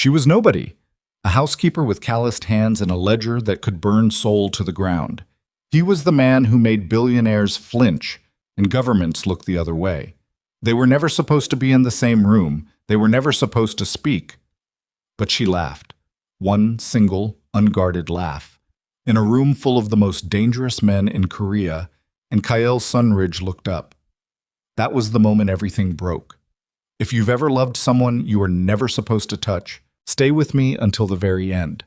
She was nobody, a housekeeper with calloused hands and a ledger that could burn Seoul to the ground. He was the man who made billionaires flinch and governments look the other way. They were never supposed to be in the same room. They were never supposed to speak. But she laughed. One single, unguarded laugh. In a room full of the most dangerous men in Korea, and Kyle Sunridge looked up. That was the moment everything broke. If you've ever loved someone you were never supposed to touch, stay with me until the very end.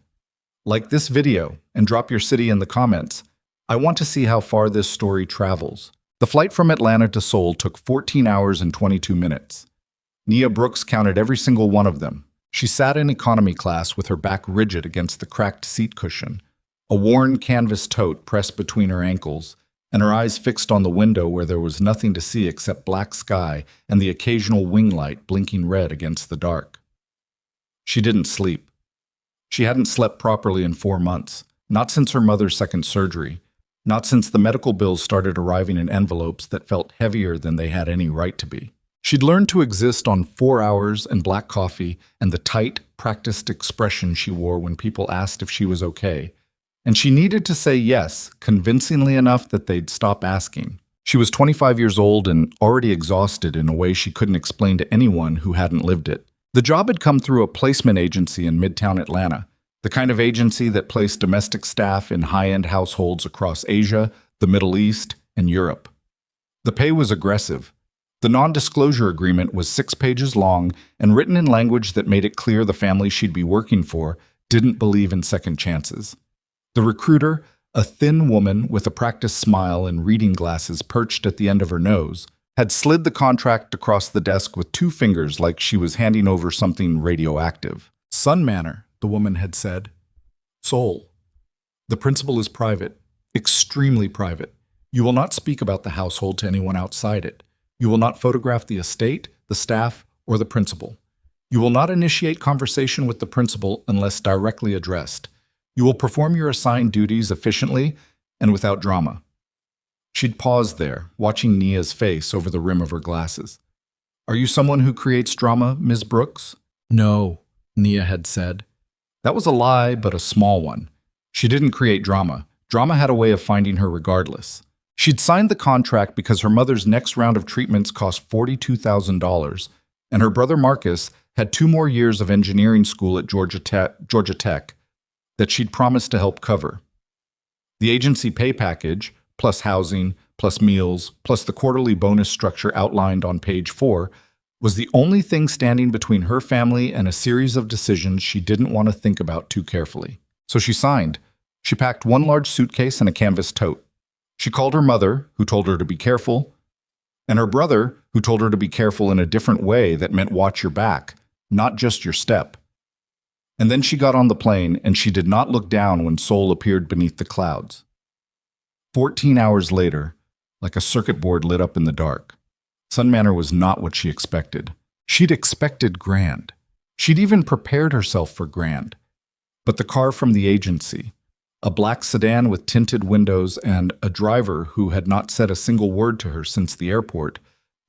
Like this video and drop your city in the comments. I want to see how far this story travels. The flight from Atlanta to Seoul took 14 hours and 22 minutes. Nia Brooks counted every single one of them. She sat in economy class with her back rigid against the cracked seat cushion, a worn canvas tote pressed between her ankles, and her eyes fixed on the window where there was nothing to see except black sky and the occasional wing light blinking red against the dark. She didn't sleep. She hadn't slept properly in 4 months, not since her mother's second surgery, not since the medical bills started arriving in envelopes that felt heavier than they had any right to be. She'd learned to exist on 4 hours and black coffee and the tight, practiced expression she wore when people asked if she was okay. And she needed to say yes, convincingly enough that they'd stop asking. She was 25 years old and already exhausted in a way she couldn't explain to anyone who hadn't lived it. The job had come through a placement agency in Midtown Atlanta, the kind of agency that placed domestic staff in high-end households across Asia, the Middle East, and Europe. The pay was aggressive. The non-disclosure agreement was 6 pages long and written in language that made it clear the family she'd be working for didn't believe in second chances. The recruiter, a thin woman with a practiced smile and reading glasses perched at the end of her nose, had slid the contract across the desk with 2 fingers like she was handing over something radioactive. Sun Manor, the woman had said. Seoul. The principal is private, extremely private. You will not speak about the household to anyone outside it. You will not photograph the estate, the staff, or the principal. You will not initiate conversation with the principal unless directly addressed. You will perform your assigned duties efficiently and without drama. She'd paused there, watching Nia's face over the rim of her glasses. Are you someone who creates drama, Ms. Brooks? No, Nia had said. That was a lie, but a small one. She didn't create drama. Drama had a way of finding her regardless. She'd signed the contract because her mother's next round of treatments cost $42,000, and her brother Marcus had 2 more years of engineering school at Georgia Tech that she'd promised to help cover. The agency pay package, plus housing, plus meals, plus the quarterly bonus structure outlined on page 4, was the only thing standing between her family and a series of decisions she didn't want to think about too carefully. So she signed. She packed 1 large suitcase and a canvas tote. She called her mother, who told her to be careful, and her brother, who told her to be careful in a different way that meant watch your back, not just your step. And then she got on the plane, and she did not look down when Seoul appeared beneath the clouds. 14 hours later, like a circuit board lit up in the dark, Sun Manor was not what she expected. She'd expected grand. She'd even prepared herself for grand. But the car from the agency, a black sedan with tinted windows and a driver who had not said a single word to her since the airport,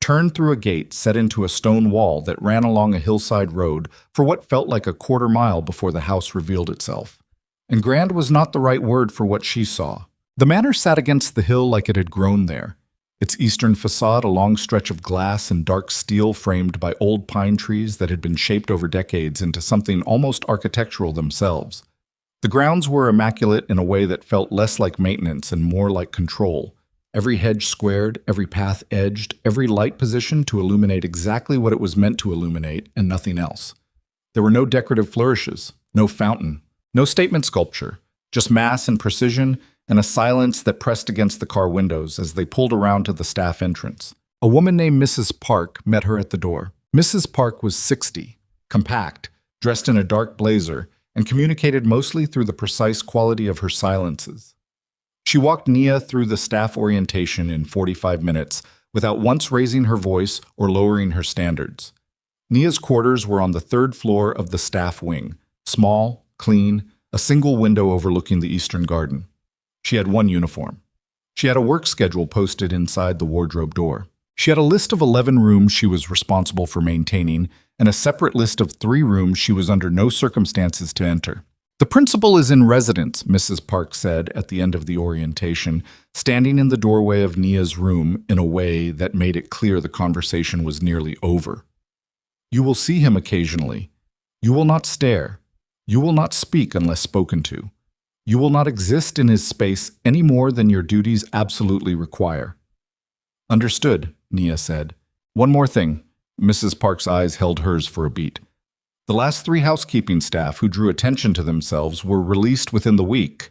turned through a gate set into a stone wall that ran along a hillside road for what felt like a quarter mile before the house revealed itself. And grand was not the right word for what she saw. The manor sat against the hill like it had grown there, its eastern facade a long stretch of glass and dark steel framed by old pine trees that had been shaped over decades into something almost architectural themselves. The grounds were immaculate in a way that felt less like maintenance and more like control. Every hedge squared, every path edged, every light positioned to illuminate exactly what it was meant to illuminate and nothing else. There were no decorative flourishes, no fountain, no statement sculpture, just mass and precision and a silence that pressed against the car windows as they pulled around to the staff entrance. A woman named Mrs. Park met her at the door. Mrs. Park was 60, compact, dressed in a dark blazer, and communicated mostly through the precise quality of her silences. She walked Nia through the staff orientation in 45 minutes without once raising her voice or lowering her standards. Nia's quarters were on the 3rd floor of the staff wing, small, clean, a single window overlooking the eastern garden. She had 1 uniform. She had a work schedule posted inside the wardrobe door. She had a list of 11 rooms she was responsible for maintaining and a separate list of 3 rooms she was under no circumstances to enter. "The principal is in residence," Mrs. Park said at the end of the orientation, standing in the doorway of Nia's room in a way that made it clear the conversation was nearly over. "You will see him occasionally. You will not stare. You will not speak unless spoken to. You will not exist in his space any more than your duties absolutely require." "Understood," Nia said. "One more thing." Mrs. Park's eyes held hers for a beat. "The last 3 housekeeping staff who drew attention to themselves were released within the week.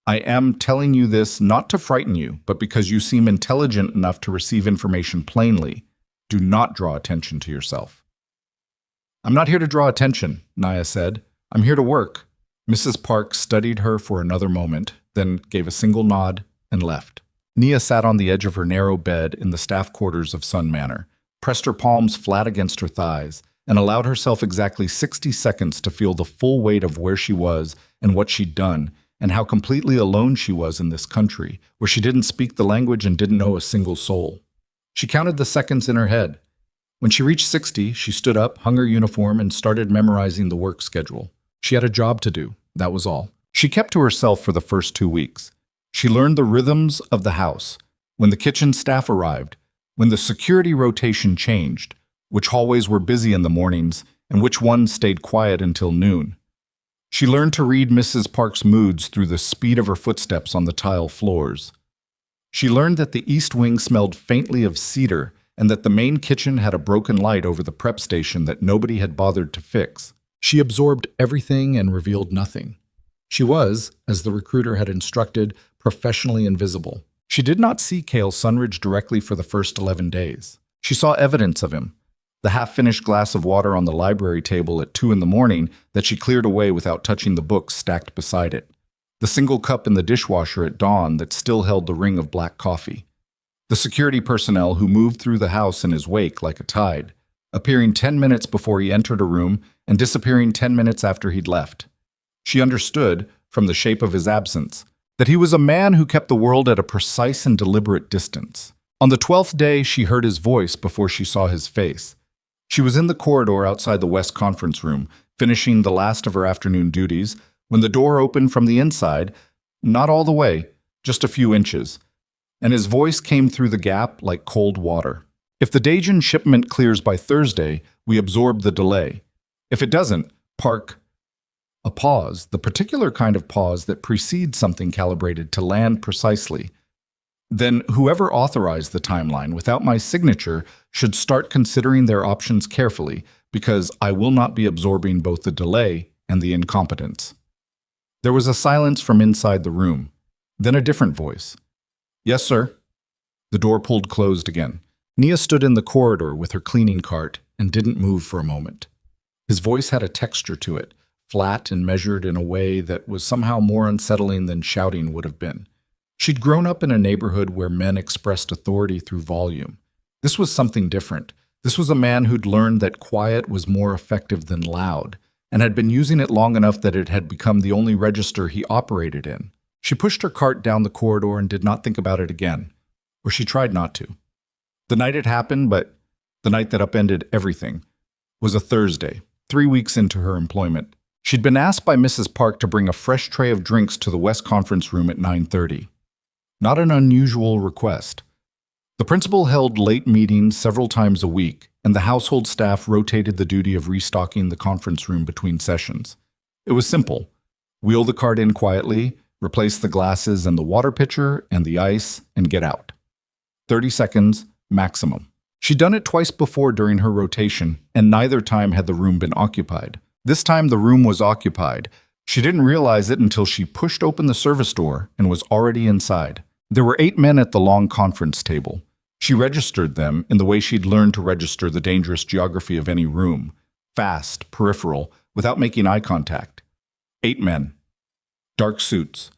I am telling you this not to frighten you, but because you seem intelligent enough to receive information plainly. Do not draw attention to yourself." "I'm not here to draw attention," Nia said. "I'm here to work." Mrs. Park studied her for another moment, then gave a single nod and left. Nia sat on the edge of her narrow bed in the staff quarters of Sun Manor, pressed her palms flat against her thighs, and allowed herself exactly 60 seconds to feel the full weight of where she was and what she'd done, and how completely alone she was in this country, where she didn't speak the language and didn't know a single soul. She counted the seconds in her head. When she reached 60, she stood up, hung her uniform, and started memorizing the work schedule. She had a job to do, that was all. She kept to herself for the first 2 weeks. She learned the rhythms of the house, when the kitchen staff arrived, when the security rotation changed, which hallways were busy in the mornings, and which ones stayed quiet until noon. She learned to read Mrs. Park's moods through the speed of her footsteps on the tile floors. She learned that the east wing smelled faintly of cedar, and that the main kitchen had a broken light over the prep station that nobody had bothered to fix. She absorbed everything and revealed nothing. She was, as the recruiter had instructed, professionally invisible. She did not see Cale Sunridge directly for the first 11 days. She saw evidence of him. The half-finished glass of water on the library table at 2 in the morning that she cleared away without touching the books stacked beside it. The single cup in the dishwasher at dawn that still held the ring of black coffee. The security personnel who moved through the house in his wake like a tide, appearing 10 minutes before he entered a room and disappearing 10 minutes after he'd left. She understood, from the shape of his absence, that he was a man who kept the world at a precise and deliberate distance. On the 12th day, she heard his voice before she saw his face. She was in the corridor outside the West Conference Room, finishing the last of her afternoon duties, when the door opened from the inside, not all the way, just a few inches, and his voice came through the gap like cold water. "If the Daejeon shipment clears by Thursday, we absorb the delay. If it doesn't, Park..." A pause, the particular kind of pause that precedes something calibrated to land precisely. "Then whoever authorized the timeline without my signature should start considering their options carefully, because I will not be absorbing both the delay and the incompetence." There was a silence from inside the room, then a different voice. "Yes, sir." The door pulled closed again. Nia stood in the corridor with her cleaning cart and didn't move for a moment. His voice had a texture to it, flat and measured in a way that was somehow more unsettling than shouting would have been. She'd grown up in a neighborhood where men expressed authority through volume. This was something different. This was a man who'd learned that quiet was more effective than loud, and had been using it long enough that it had become the only register he operated in. She pushed her cart down the corridor and did not think about it again, or she tried not to. The night it happened, but the night that upended everything, was a Thursday, 3 weeks into her employment. She'd been asked by Mrs. Park to bring a fresh tray of drinks to the West Conference Room at 9:30. Not an unusual request. The principal held late meetings several times a week, and the household staff rotated the duty of restocking the conference room between sessions. It was simple. Wheel the cart in quietly, replace the glasses and the water pitcher and the ice, and get out. 30 seconds, maximum. She'd done it twice before during her rotation, and neither time had the room been occupied. This time the room was occupied. She didn't realize it until she pushed open the service door and was already inside. There were 8 men at the long conference table. She registered them in the way she'd learned to register the dangerous geography of any room. Fast, peripheral, without making eye contact. 8 men. Dark suits.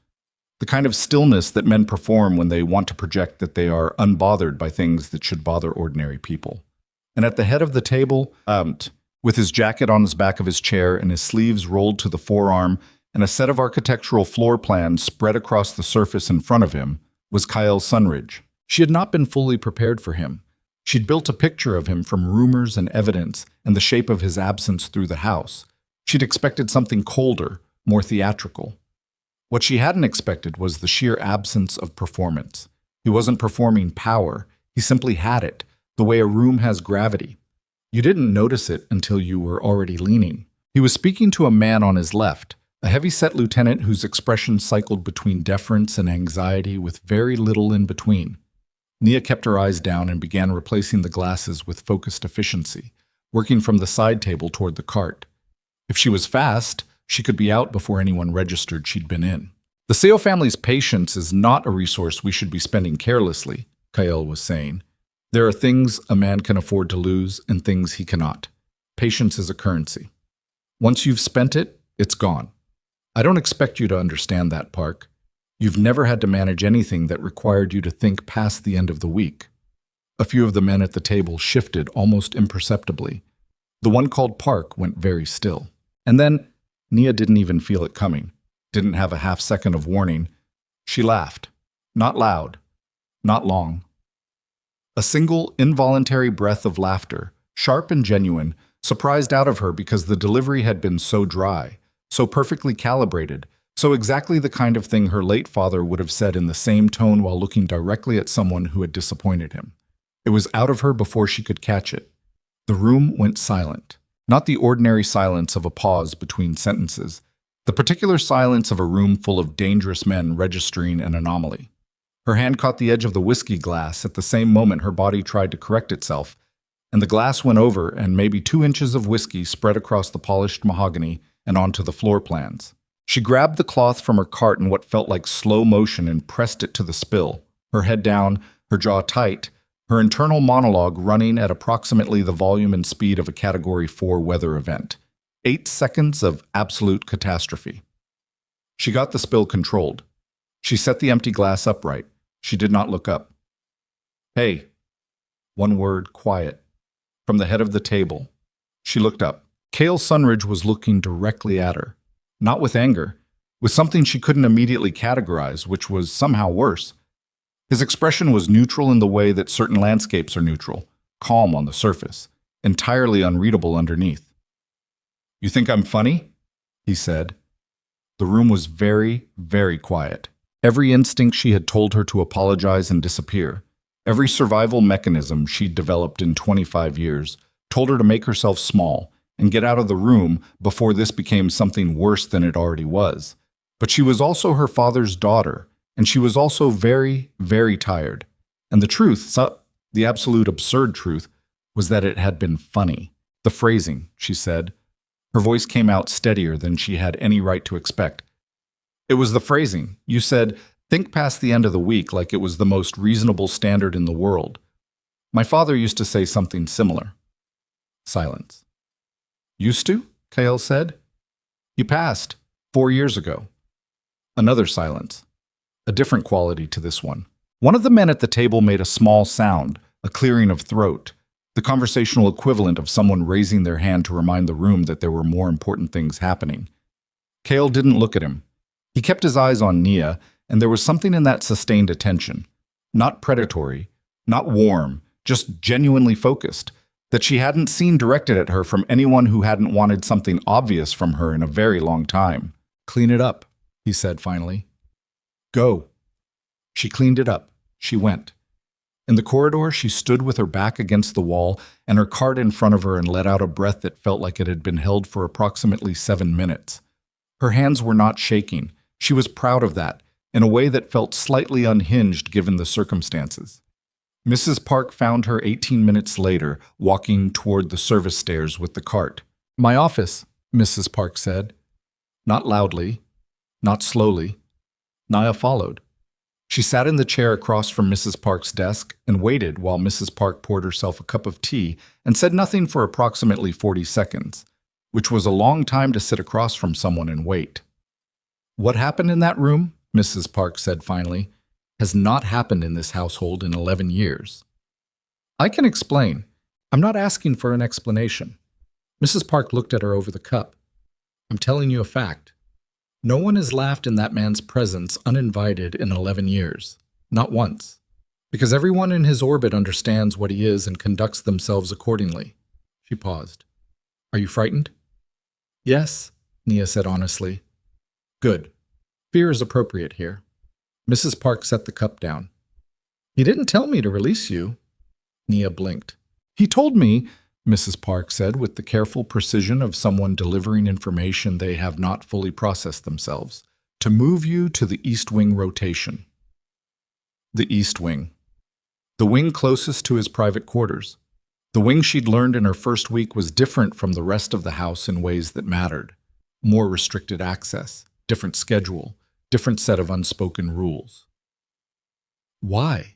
The kind of stillness that men perform when they want to project that they are unbothered by things that should bother ordinary people. And at the head of the table, with his jacket on the back of his chair and his sleeves rolled to the forearm and a set of architectural floor plans spread across the surface in front of him, was Kyle Sunridge. She had not been fully prepared for him. She'd built a picture of him from rumors and evidence and the shape of his absence through the house. She'd expected something colder, more theatrical. What she hadn't expected was the sheer absence of performance. He wasn't performing power, he simply had it, the way a room has gravity. You didn't notice it until you were already leaning. He was speaking to a man on his left, a heavy-set lieutenant whose expression cycled between deference and anxiety with very little in between. Nia kept her eyes down and began replacing the glasses with focused efficiency, working from the side table toward the cart. If she was fast, she could be out before anyone registered she'd been in. The Seo family's patience is not a resource we should be spending carelessly, Kael was saying. There are things a man can afford to lose and things he cannot. Patience is a currency. Once you've spent it, it's gone. I don't expect you to understand that, Park. You've never had to manage anything that required you to think past the end of the week. A few of the men at the table shifted almost imperceptibly. The one called Park went very still. And then, Nia didn't even feel it coming, didn't have a half second of warning. She laughed. Not loud, not long. A single, involuntary breath of laughter, sharp and genuine, surprised out of her because the delivery had been so dry, so perfectly calibrated, so exactly the kind of thing her late father would have said in the same tone while looking directly at someone who had disappointed him. It was out of her before she could catch it. The room went silent, not the ordinary silence of a pause between sentences, the particular silence of a room full of dangerous men registering an anomaly. Her hand caught the edge of the whiskey glass at the same moment her body tried to correct itself, and the glass went over and maybe 2 inches of whiskey spread across the polished mahogany and onto the floor plans. She grabbed the cloth from her cart in what felt like slow motion and pressed it to the spill, her head down, her jaw tight, her internal monologue running at approximately the volume and speed of a Category 4 weather event. 8 seconds of absolute catastrophe. She got the spill controlled. She set the empty glass upright. She did not look up. Hey. One word, quiet. From the head of the table. She looked up. Kael Sunridge was looking directly at her. Not with anger, with something she couldn't immediately categorize, which was somehow worse. His expression was neutral in the way that certain landscapes are neutral, calm on the surface, entirely unreadable underneath. You think I'm funny? He said. The room was very, very quiet. Every instinct she had told her to apologize and disappear, every survival mechanism she'd developed in 25 years, told her to make herself small and get out of the room before this became something worse than it already was. But she was also her father's daughter, and she was also very, very tired. And the truth, the absolute absurd truth, was that it had been funny. The phrasing, she said. Her voice came out steadier than she had any right to expect. It was the phrasing. You said, think past the end of the week like it was the most reasonable standard in the world. My father used to say something similar. Silence. Used to? Kael said. He passed 4 years ago. Another silence. A different quality to this one. One of the men at the table made a small sound, a clearing of throat, the conversational equivalent of someone raising their hand to remind the room that there were more important things happening. Kael didn't look at him. He kept his eyes on Nia, and there was something in that sustained attention. Not predatory, not warm, just genuinely focused, that she hadn't seen directed at her from anyone who hadn't wanted something obvious from her in a very long time. Clean it up, he said finally. Go. She cleaned it up. She went. In the corridor, she stood with her back against the wall and her cart in front of her and let out a breath that felt like it had been held for approximately 7 minutes. Her hands were not shaking. She was proud of that, in a way that felt slightly unhinged given the circumstances. Mrs. Park found her 18 minutes later, walking toward the service stairs with the cart. My office, Mrs. Park said. Not loudly, not slowly. Nia followed. She sat in the chair across from Mrs. Park's desk and waited while Mrs. Park poured herself a cup of tea and said nothing for approximately 40 seconds, which was a long time to sit across from someone and wait. What happened in that room, Mrs. Park said finally, has not happened in this household in 11 years. I can explain. I'm not asking for an explanation. Mrs. Park looked at her over the cup. I'm telling you a fact. No one has laughed in that man's presence uninvited in 11 years. Not once. Because everyone in his orbit understands what he is and conducts themselves accordingly. She paused. Are you frightened? Yes, Nia said honestly. Good. Fear is appropriate here. Mrs. Park set the cup down. He didn't tell me to release you. Nia blinked. He told me, Mrs. Park said with the careful precision of someone delivering information they have not fully processed themselves, to move you to the East Wing rotation. The East Wing. The wing closest to his private quarters. The wing she'd learned in her first week was different from the rest of the house in ways that mattered. More restricted access, different schedule, different set of unspoken rules. Why?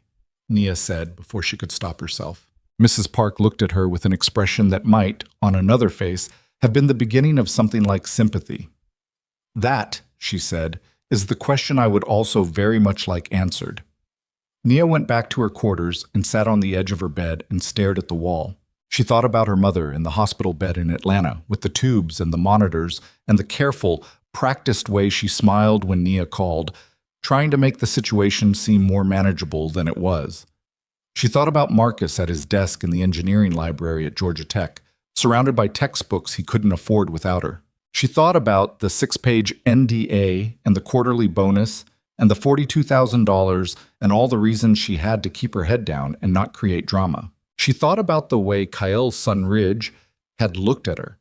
Nia said before she could stop herself. Mrs. Park looked at her with an expression that might, on another face, have been the beginning of something like sympathy. That, she said, is the question I would also very much like answered. Nia went back to her quarters and sat on the edge of her bed and stared at the wall. She thought about her mother in the hospital bed in Atlanta with the tubes and the monitors and the careful, practiced way she smiled when Nia called, trying to make the situation seem more manageable than it was. She thought about Marcus at his desk in the engineering library at Georgia Tech, surrounded by textbooks he couldn't afford without her. She thought about the 6-page NDA and the quarterly bonus and the $42,000 and all the reasons she had to keep her head down and not create drama. She thought about the way Kyle Sunridge had looked at her,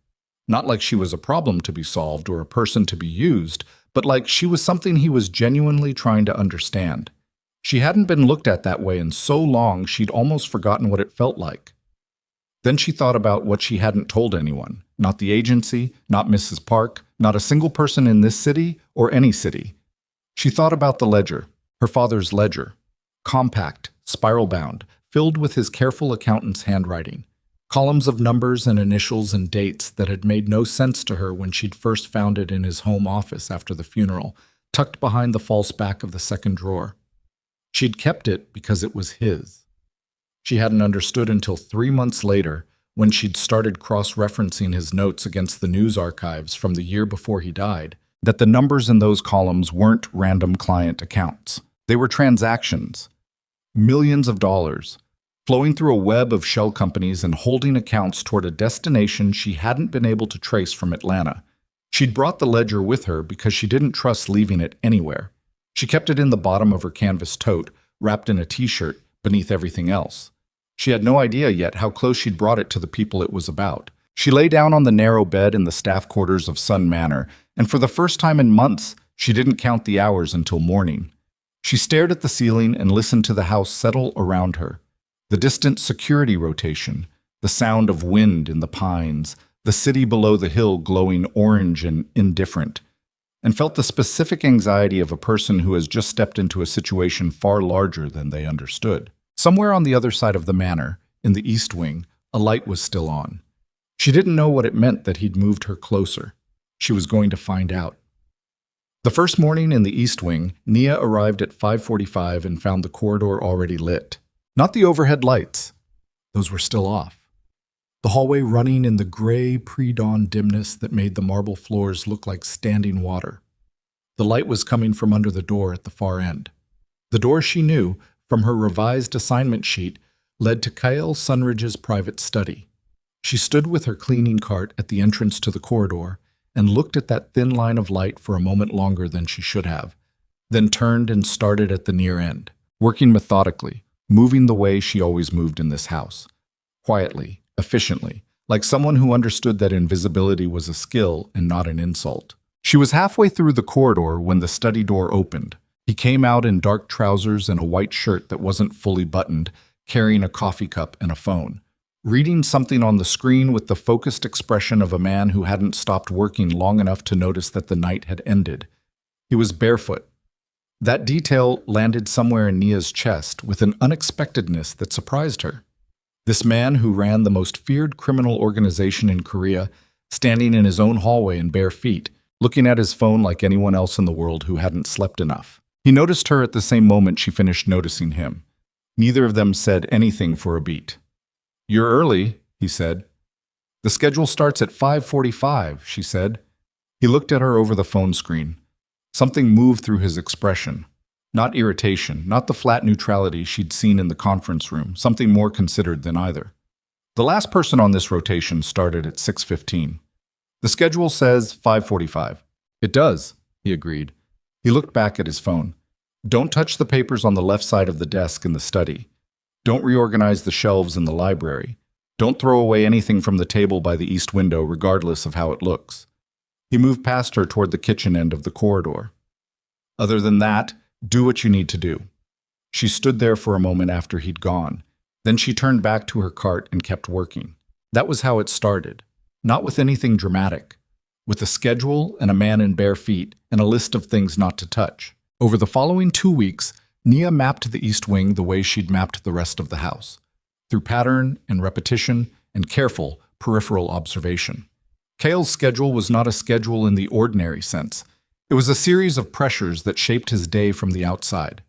not like she was a problem to be solved or a person to be used, but like she was something he was genuinely trying to understand. She hadn't been looked at that way in so long she'd almost forgotten what it felt like. Then she thought about what she hadn't told anyone, not the agency, not Mrs. Park, not a single person in this city or any city. She thought about the ledger, her father's ledger, compact, spiral-bound, filled with his careful accountant's handwriting, columns of numbers and initials and dates that had made no sense to her when she'd first found it in his home office after the funeral, tucked behind the false back of the second drawer. She'd kept it because it was his. She hadn't understood until 3 months later, when she'd started cross-referencing his notes against the news archives from the year before he died, that the numbers in those columns weren't random client accounts. They were transactions. Millions of dollars, flowing through a web of shell companies and holding accounts toward a destination she hadn't been able to trace from Atlanta. She'd brought the ledger with her because she didn't trust leaving it anywhere. She kept it in the bottom of her canvas tote, wrapped in a t-shirt, beneath everything else. She had no idea yet how close she'd brought it to the people it was about. She lay down on the narrow bed in the staff quarters of Sun Manor, and for the first time in months, she didn't count the hours until morning. She stared at the ceiling and listened to the house settle around her. The distant security rotation, the sound of wind in the pines, the city below the hill glowing orange and indifferent, and felt the specific anxiety of a person who has just stepped into a situation far larger than they understood. Somewhere on the other side of the manor, in the East Wing, a light was still on. She didn't know what it meant that he'd moved her closer. She was going to find out. The first morning in the East Wing, Nia arrived at 5:45 and found the corridor already lit. Not the overhead lights. Those were still off. The hallway running in the gray pre-dawn dimness that made the marble floors look like standing water. The light was coming from under the door at the far end. The door she knew, from her revised assignment sheet, led to Kyle Sunridge's private study. She stood with her cleaning cart at the entrance to the corridor and looked at that thin line of light for a moment longer than she should have, then turned and started at the near end, working methodically, moving the way she always moved in this house, quietly, efficiently, like someone who understood that invisibility was a skill and not an insult. She was halfway through the corridor when the study door opened. He came out in dark trousers and a white shirt that wasn't fully buttoned, carrying a coffee cup and a phone, reading something on the screen with the focused expression of a man who hadn't stopped working long enough to notice that the night had ended. He was barefoot. That detail landed somewhere in Nia's chest with an unexpectedness that surprised her. This man who ran the most feared criminal organization in Korea, standing in his own hallway in bare feet, looking at his phone like anyone else in the world who hadn't slept enough. He noticed her at the same moment she finished noticing him. Neither of them said anything for a beat. "You're early," he said. "The schedule starts at 5:45, she said. He looked at her over the phone screen. Something moved through his expression. Not irritation, not the flat neutrality she'd seen in the conference room, something more considered than either. The last person on this rotation started at 6:15. The schedule says 5:45. It does, he agreed. He looked back at his phone. Don't touch the papers on the left side of the desk in the study. Don't reorganize the shelves in the library. Don't throw away anything from the table by the east window, regardless of how it looks. He moved past her toward the kitchen end of the corridor. Other than that, do what you need to do. She stood there for a moment after he'd gone. Then she turned back to her cart and kept working. That was how it started. Not with anything dramatic. With a schedule and a man in bare feet and a list of things not to touch. Over the following 2 weeks, Nia mapped the East Wing the way she'd mapped the rest of the house. Through pattern and repetition and careful peripheral observation. Cale's schedule was not a schedule in the ordinary sense. It was a series of pressures that shaped his day from the outside.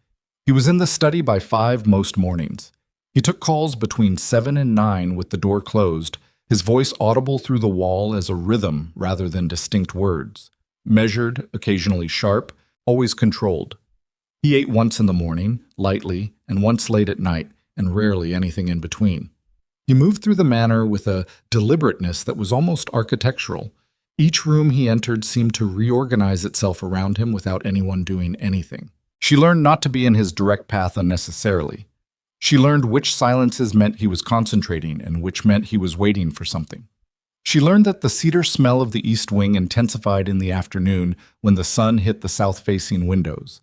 He was in the study by 5 most mornings. He took calls between 7 and 9 with the door closed, his voice audible through the wall as a rhythm rather than distinct words. Measured, occasionally sharp, always controlled. He ate once in the morning, lightly, and once late at night, and rarely anything in between. He moved through the manor with a deliberateness that was almost architectural. Each room he entered seemed to reorganize itself around him without anyone doing anything. She learned not to be in his direct path unnecessarily. She learned which silences meant he was concentrating and which meant he was waiting for something. She learned that the cedar smell of the East Wing intensified in the afternoon when the sun hit the south-facing windows,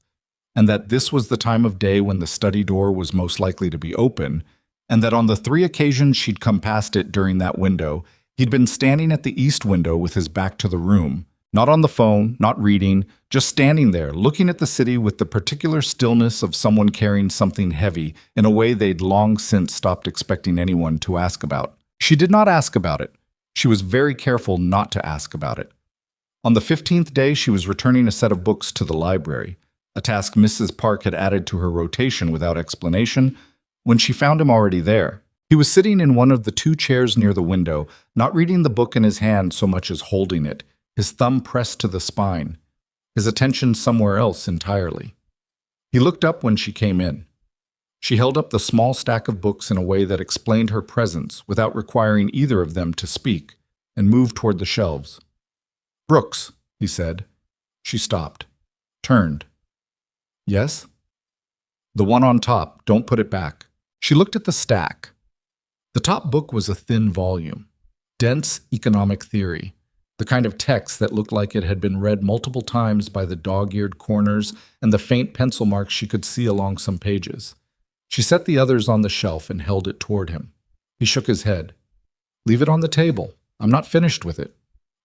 and that this was the time of day when the study door was most likely to be open, and that on the 3 occasions she'd come past it during that window, he'd been standing at the east window with his back to the room, not on the phone, not reading, just standing there, looking at the city with the particular stillness of someone carrying something heavy in a way they'd long since stopped expecting anyone to ask about. She did not ask about it. She was very careful not to ask about it. On the 15th day, she was returning a set of books to the library, a task Mrs. Park had added to her rotation without explanation, when she found him already there. He was sitting in one of the 2 chairs near the window, not reading the book in his hand so much as holding it, his thumb pressed to the spine, his attention somewhere else entirely. He looked up when she came in. She held up the small stack of books in a way that explained her presence without requiring either of them to speak, and moved toward the shelves. "Brooks," he said. She stopped, turned. "Yes?" "The one on top, don't put it back." She looked at the stack. The top book was a thin volume, dense economic theory, the kind of text that looked like it had been read multiple times by the dog-eared corners and the faint pencil marks she could see along some pages. She set the others on the shelf and held it toward him. He shook his head. "Leave it on the table. I'm not finished with it."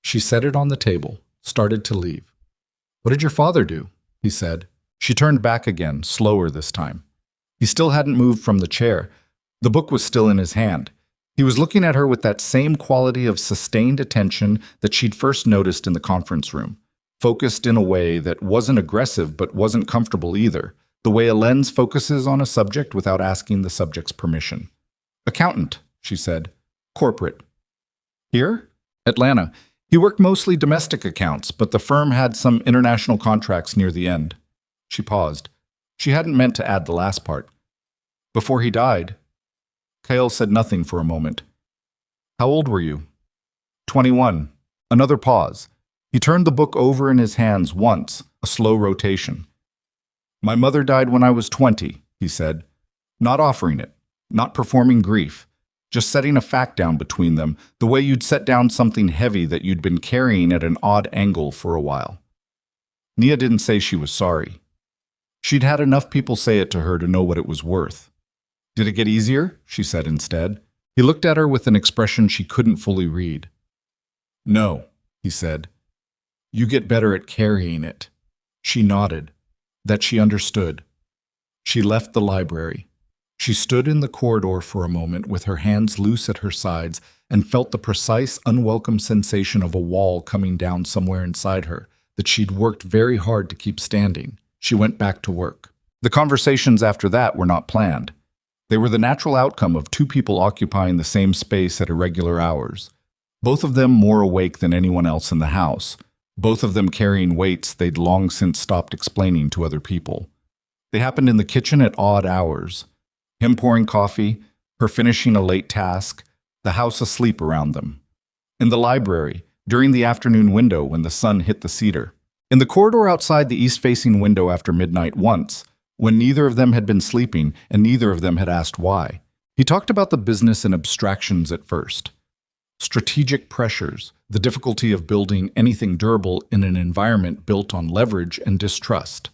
She set it on the table, started to leave. "What did your father do?" he said. She turned back again, slower this time. He still hadn't moved from the chair. The book was still in his hand. He was looking at her with that same quality of sustained attention that she'd first noticed in the conference room, focused in a way that wasn't aggressive but wasn't comfortable either, the way a lens focuses on a subject without asking the subject's permission. "Accountant," she said. "Corporate." "Here?" "Atlanta. He worked mostly domestic accounts, but the firm had some international contracts near the end." She paused. She hadn't meant to add the last part. "Before he died?" Cale said nothing for a moment. "How old were you?" 21. Another pause. He turned the book over in his hands once, a slow rotation. "My mother died when I was 20, he said. Not offering it, not performing grief, just setting a fact down between them, the way you'd set down something heavy that you'd been carrying at an odd angle for a while. Nia didn't say she was sorry. She'd had enough people say it to her to know what it was worth. "Did it get easier?" she said instead. He looked at her with an expression she couldn't fully read. "No," he said. "You get better at carrying it." She nodded. That she understood. She left the library. She stood in the corridor for a moment with her hands loose at her sides and felt the precise, unwelcome sensation of a wall coming down somewhere inside her that she'd worked very hard to keep standing. She went back to work. The conversations after that were not planned. They were the natural outcome of 2 people occupying the same space at irregular hours, both of them more awake than anyone else in the house, both of them carrying weights they'd long since stopped explaining to other people. They happened in the kitchen at odd hours. Him pouring coffee, her finishing a late task, the house asleep around them. In the library, during the afternoon window when the sun hit the cedar. In the corridor outside the east-facing window after midnight once, when neither of them had been sleeping and neither of them had asked why. He talked about the business in abstractions at first. Strategic pressures, the difficulty of building anything durable in an environment built on leverage and distrust.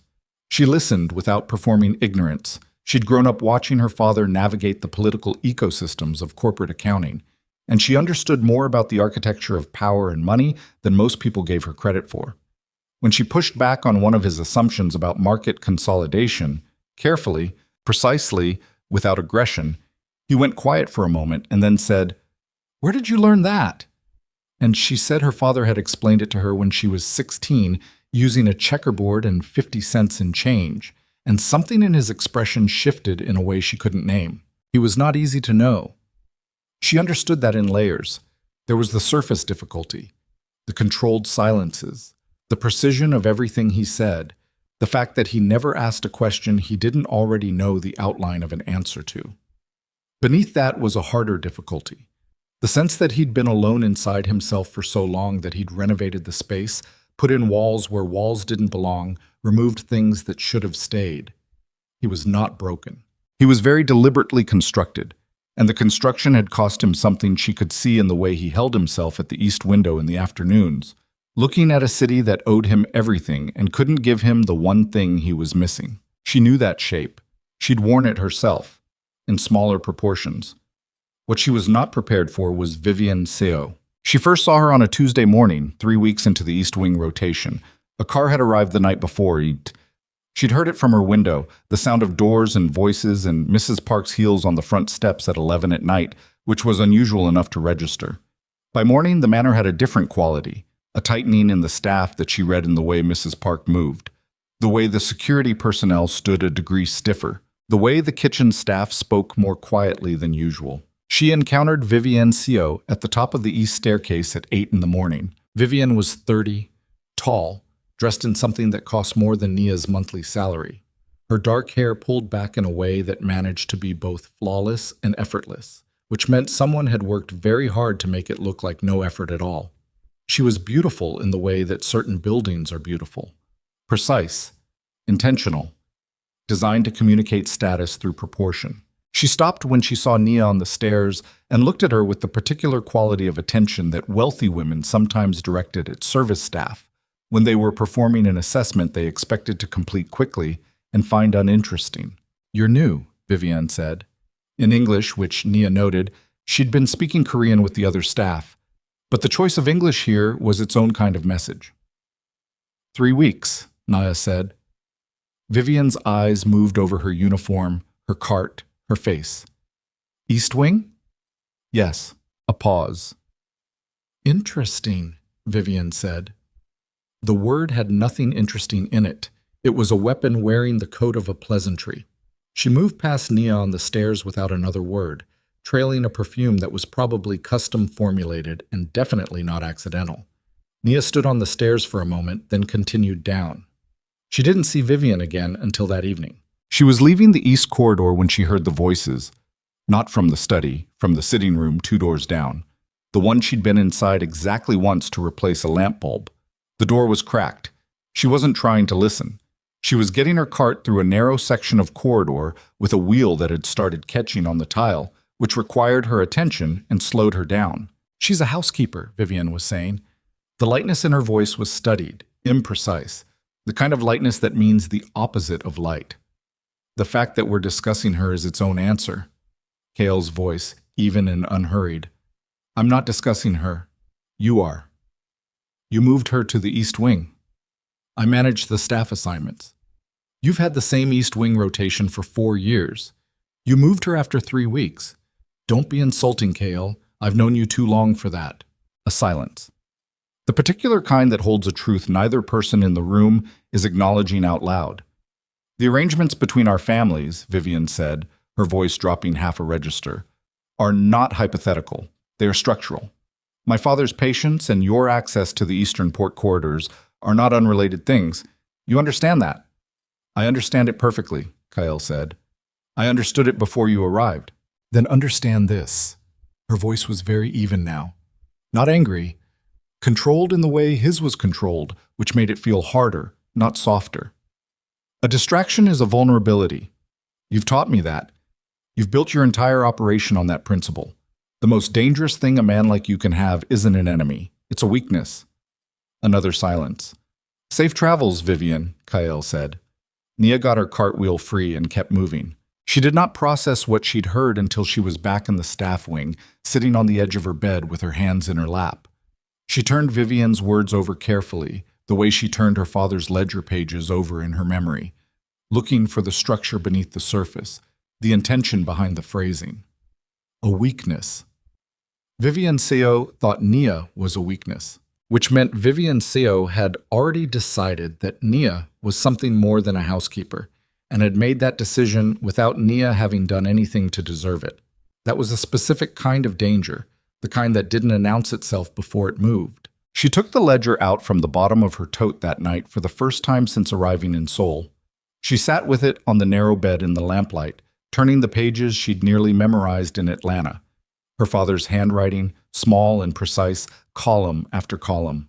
She listened without performing ignorance. She'd grown up watching her father navigate the political ecosystems of corporate accounting, and she understood more about the architecture of power and money than most people gave her credit for. When she pushed back on one of his assumptions about market consolidation, carefully, precisely, without aggression, he went quiet for a moment and then said, "Where did you learn that?" And she said her father had explained it to her when she was 16, using a checkerboard and 50 cents in change, and something in his expression shifted in a way she couldn't name. He was not easy to know. She understood that in layers. There was the surface difficulty, the controlled silences, the precision of everything he said, the fact that he never asked a question he didn't already know the outline of an answer to. Beneath that was a harder difficulty. The sense that he'd been alone inside himself for so long that he'd renovated the space, put in walls where walls didn't belong, removed things that should have stayed. He was not broken. He was very deliberately constructed, and the construction had cost him something she could see in the way he held himself at the east window in the afternoons, looking at a city that owed him everything and couldn't give him the one thing he was missing. She knew that shape. She'd worn it herself, in smaller proportions. What she was not prepared for was Vivian Seoul. She first saw her on a Tuesday morning, 3 weeks into the East Wing rotation. A car had arrived the night before. She'd heard it from her window, the sound of doors and voices and Mrs. Park's heels on the front steps at 11 at night, which was unusual enough to register. By morning, the manor had a different quality, a tightening in the staff that she read in the way Mrs. Park moved, the way the security personnel stood a degree stiffer, the way the kitchen staff spoke more quietly than usual. She encountered Vivian Seoul at the top of the east staircase at 8 in the morning. Vivian was 30, tall, dressed in something that cost more than Nia's monthly salary. Her dark hair pulled back in a way that managed to be both flawless and effortless, which meant someone had worked very hard to make it look like no effort at all. She was beautiful in the way that certain buildings are beautiful. Precise, intentional, designed to communicate status through proportion. She stopped when she saw Nia on the stairs and looked at her with the particular quality of attention that wealthy women sometimes directed at service staff when they were performing an assessment they expected to complete quickly and find uninteresting. "You're new," Vivian said. In English, which Nia noted, she'd been speaking Korean with the other staff, but the choice of English here was its own kind of message. 3 weeks, Nia said. Vivian's eyes moved over her uniform, her cart, her face. "East Wing?" "Yes." A pause. "Interesting," Vivian said. The word had nothing interesting in it. It was a weapon wearing the coat of a pleasantry. She moved past Nia on the stairs without another word, trailing a perfume that was probably custom formulated and definitely not accidental. Nia stood on the stairs for a moment, then continued down. She didn't see Vivian again until that evening. She was leaving the east corridor when she heard the voices, not from the study, from the sitting room 2 doors down, the one she'd been inside exactly once to replace a lamp bulb. The door was cracked. She wasn't trying to listen. She was getting her cart through a narrow section of corridor with a wheel that had started catching on the tile, which required her attention and slowed her down. "She's a housekeeper," Vivian was saying. The lightness in her voice was studied, imprecise, the kind of lightness that means the opposite of light. The fact that we're discussing her is its own answer. Kale's voice, even and unhurried. "I'm not discussing her. You are. You moved her to the East Wing. I managed the staff assignments. You've had the same East Wing rotation for 4 years. You moved her after 3 weeks. Don't be insulting, Kale. I've known you too long for that." A silence. The particular kind that holds a truth neither person in the room is acknowledging out loud. "The arrangements between our families," Vivian said, her voice dropping half a register, "are not hypothetical. They are structural. My father's patience and your access to the eastern port corridors are not unrelated things. You understand that?" I understand it perfectly, Kyle said. I understood it before you arrived. Then understand this. Her voice was very even now. Not angry, controlled in the way his was controlled, which made it feel harder, not softer. A distraction is a vulnerability. You've taught me that. You've built your entire operation on that principle. The most dangerous thing a man like you can have isn't an enemy. It's a weakness. Another silence. Safe travels, Vivian, Kyle said. Nia got her cartwheel free and kept moving. She did not process what she'd heard until she was back in the staff wing, sitting on the edge of her bed with her hands in her lap. She turned Vivian's words over carefully, the way she turned her father's ledger pages over in her memory, looking for the structure beneath the surface, the intention behind the phrasing. A weakness. Vivian Seo thought Nia was a weakness, which meant Vivian Seo had already decided that Nia was something more than a housekeeper, and had made that decision without Nia having done anything to deserve it. That was a specific kind of danger, the kind that didn't announce itself before it moved. She took the ledger out from the bottom of her tote that night for the first time since arriving in Seoul. She sat with it on the narrow bed in the lamplight, turning the pages she'd nearly memorized in Atlanta. Her father's handwriting, small and precise, column after column.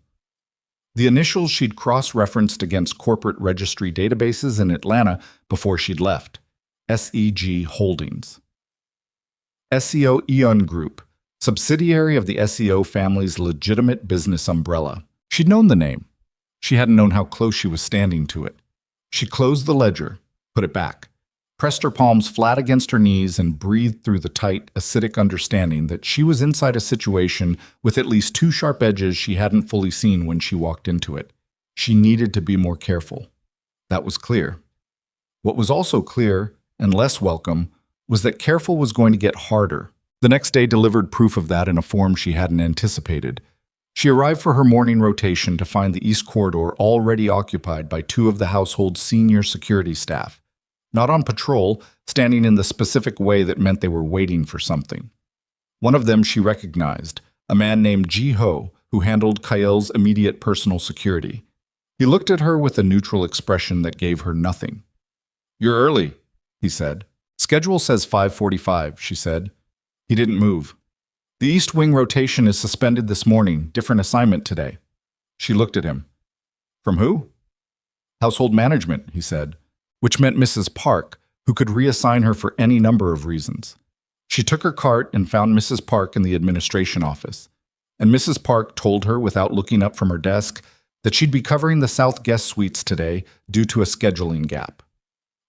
The initials she'd cross-referenced against corporate registry databases in Atlanta before she'd left. SEG Holdings. SEO Eon Group, subsidiary of the SEO family's legitimate business umbrella. She'd known the name. She hadn't known how close she was standing to it. She closed the ledger, put it back, pressed her palms flat against her knees and breathed through the tight, acidic understanding that she was inside a situation with at least two sharp edges she hadn't fully seen when she walked into it. She needed to be more careful. That was clear. What was also clear, and less welcome, was that careful was going to get harder. The next day delivered proof of that in a form she hadn't anticipated. She arrived for her morning rotation to find the East Corridor already occupied by two of the household's senior security staff. Not on patrol, standing in the specific way that meant they were waiting for something. One of them she recognized, a man named Ji-ho, who handled Kyle's immediate personal security. He looked at her with a neutral expression that gave her nothing. "You're early," he said. "Schedule says 5:45, she said. He didn't move. "The East Wing rotation is suspended this morning, different assignment today." She looked at him. "From who?" "Household management," he said, which meant Mrs. Park, who could reassign her for any number of reasons. She took her cart and found Mrs. Park in the administration office. And Mrs. Park told her, without looking up from her desk, that she'd be covering the South guest suites today due to a scheduling gap.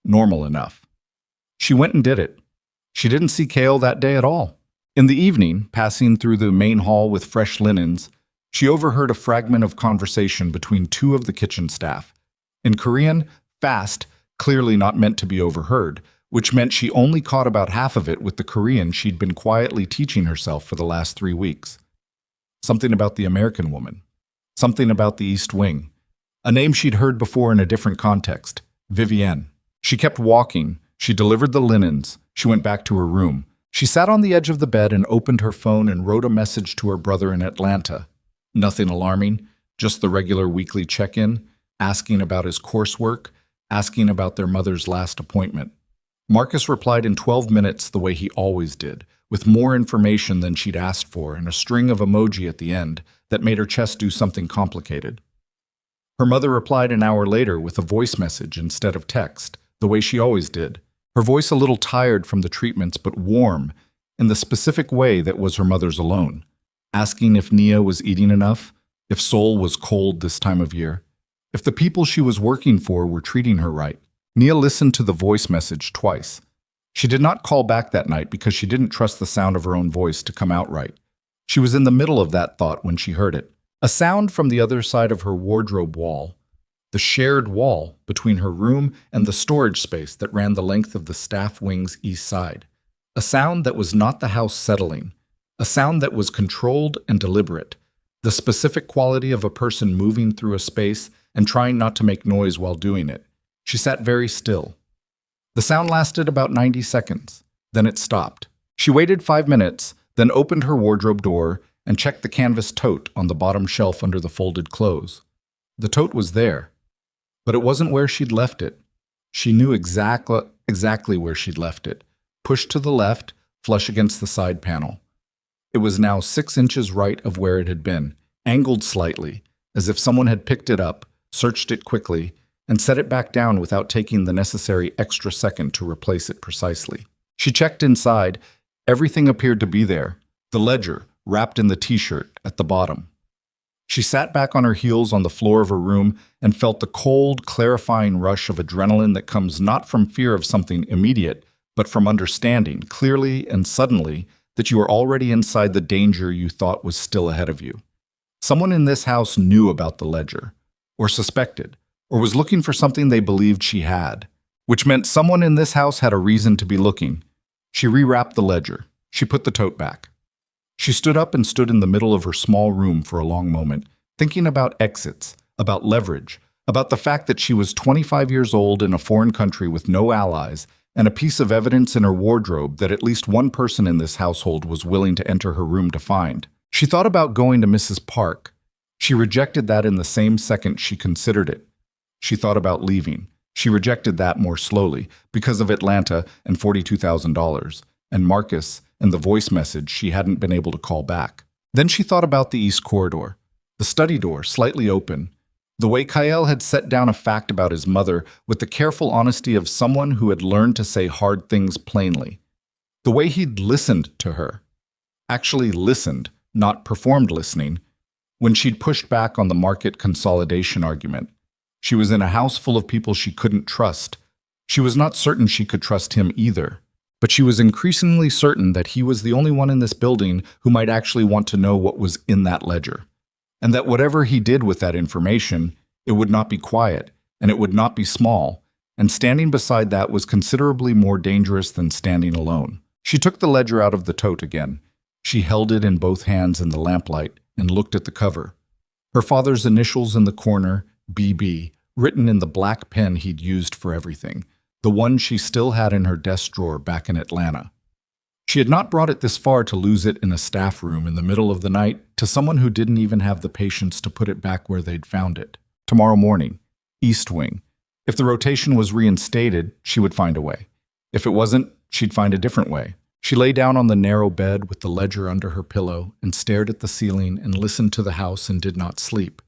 Normal enough. She went and did it. She didn't see Kale that day at all. In the evening, passing through the main hall with fresh linens, she overheard a fragment of conversation between two of the kitchen staff. In Korean, fast, clearly not meant to be overheard, which meant she only caught about half of it with the Korean she'd been quietly teaching herself for the last 3 weeks. Something about the American woman. Something about the East Wing. A name she'd heard before in a different context. Vivienne. She kept walking. She delivered the linens. She went back to her room. She sat on the edge of the bed and opened her phone and wrote a message to her brother in Atlanta. Nothing alarming, just the regular weekly check-in, asking about his coursework, asking about their mother's last appointment. Marcus replied in 12 minutes the way he always did, with more information than she'd asked for and a string of emoji at the end that made her chest do something complicated. Her mother replied an hour later with a voice message instead of text, the way she always did. Her voice a little tired from the treatments but warm, in the specific way that was her mother's alone, asking if Nia was eating enough, if Seoul was cold this time of year, if the people she was working for were treating her right. Nia listened to the voice message twice. She did not call back that night because she didn't trust the sound of her own voice to come out right. She was in the middle of that thought when she heard it. A sound from the other side of her wardrobe wall, the shared wall between her room and the storage space that ran the length of the staff wing's east side. A sound that was not the house settling. A sound that was controlled and deliberate. The specific quality of a person moving through a space and trying not to make noise while doing it. She sat very still. The sound lasted about 90 seconds. Then it stopped. She waited 5 minutes, then opened her wardrobe door and checked the canvas tote on the bottom shelf under the folded clothes. The tote was there, but it wasn't where she'd left it. She knew exactly where she'd left it. Pushed to the left, flush against the side panel. It was now 6 inches right of where it had been, angled slightly, as if someone had picked it up, searched it quickly, and set it back down without taking the necessary extra second to replace it precisely. She checked inside. Everything appeared to be there. The ledger, wrapped in the t-shirt, at the bottom. She sat back on her heels on the floor of her room and felt the cold, clarifying rush of adrenaline that comes not from fear of something immediate, but from understanding, clearly and suddenly, that you are already inside the danger you thought was still ahead of you. Someone in this house knew about the ledger, or suspected, or was looking for something they believed she had, which meant someone in this house had a reason to be looking. She rewrapped the ledger. She put the tote back. She stood up and stood in the middle of her small room for a long moment, thinking about exits, about leverage, about the fact that she was 25 years old in a foreign country with no allies, and a piece of evidence in her wardrobe that at least one person in this household was willing to enter her room to find. She thought about going to Mrs. Park. She rejected that in the same second she considered it. She thought about leaving. She rejected that more slowly because of Atlanta and $42,000, and Marcus and the voice message she hadn't been able to call back. Then she thought about the east corridor, the study door slightly open, the way Kyle had set down a fact about his mother with the careful honesty of someone who had learned to say hard things plainly, the way he'd listened to her, actually listened, not performed listening, when she'd pushed back on the market consolidation argument. She was in a house full of people she couldn't trust. She was not certain she could trust him either, but she was increasingly certain that he was the only one in this building who might actually want to know what was in that ledger, and that whatever he did with that information, it would not be quiet, and it would not be small, and standing beside that was considerably more dangerous than standing alone. She took the ledger out of the tote again. She held it in both hands in the lamplight and looked at the cover. Her father's initials in the corner, BB, written in the black pen he'd used for everything, the one she still had in her desk drawer back in Atlanta. She had not brought it this far to lose it in a staff room in the middle of the night to someone who didn't even have the patience to put it back where they'd found it. Tomorrow morning, East Wing. If the rotation was reinstated, she would find a way. If it wasn't, she'd find a different way. She lay down on the narrow bed with the ledger under her pillow and stared at the ceiling and listened to the house and did not sleep.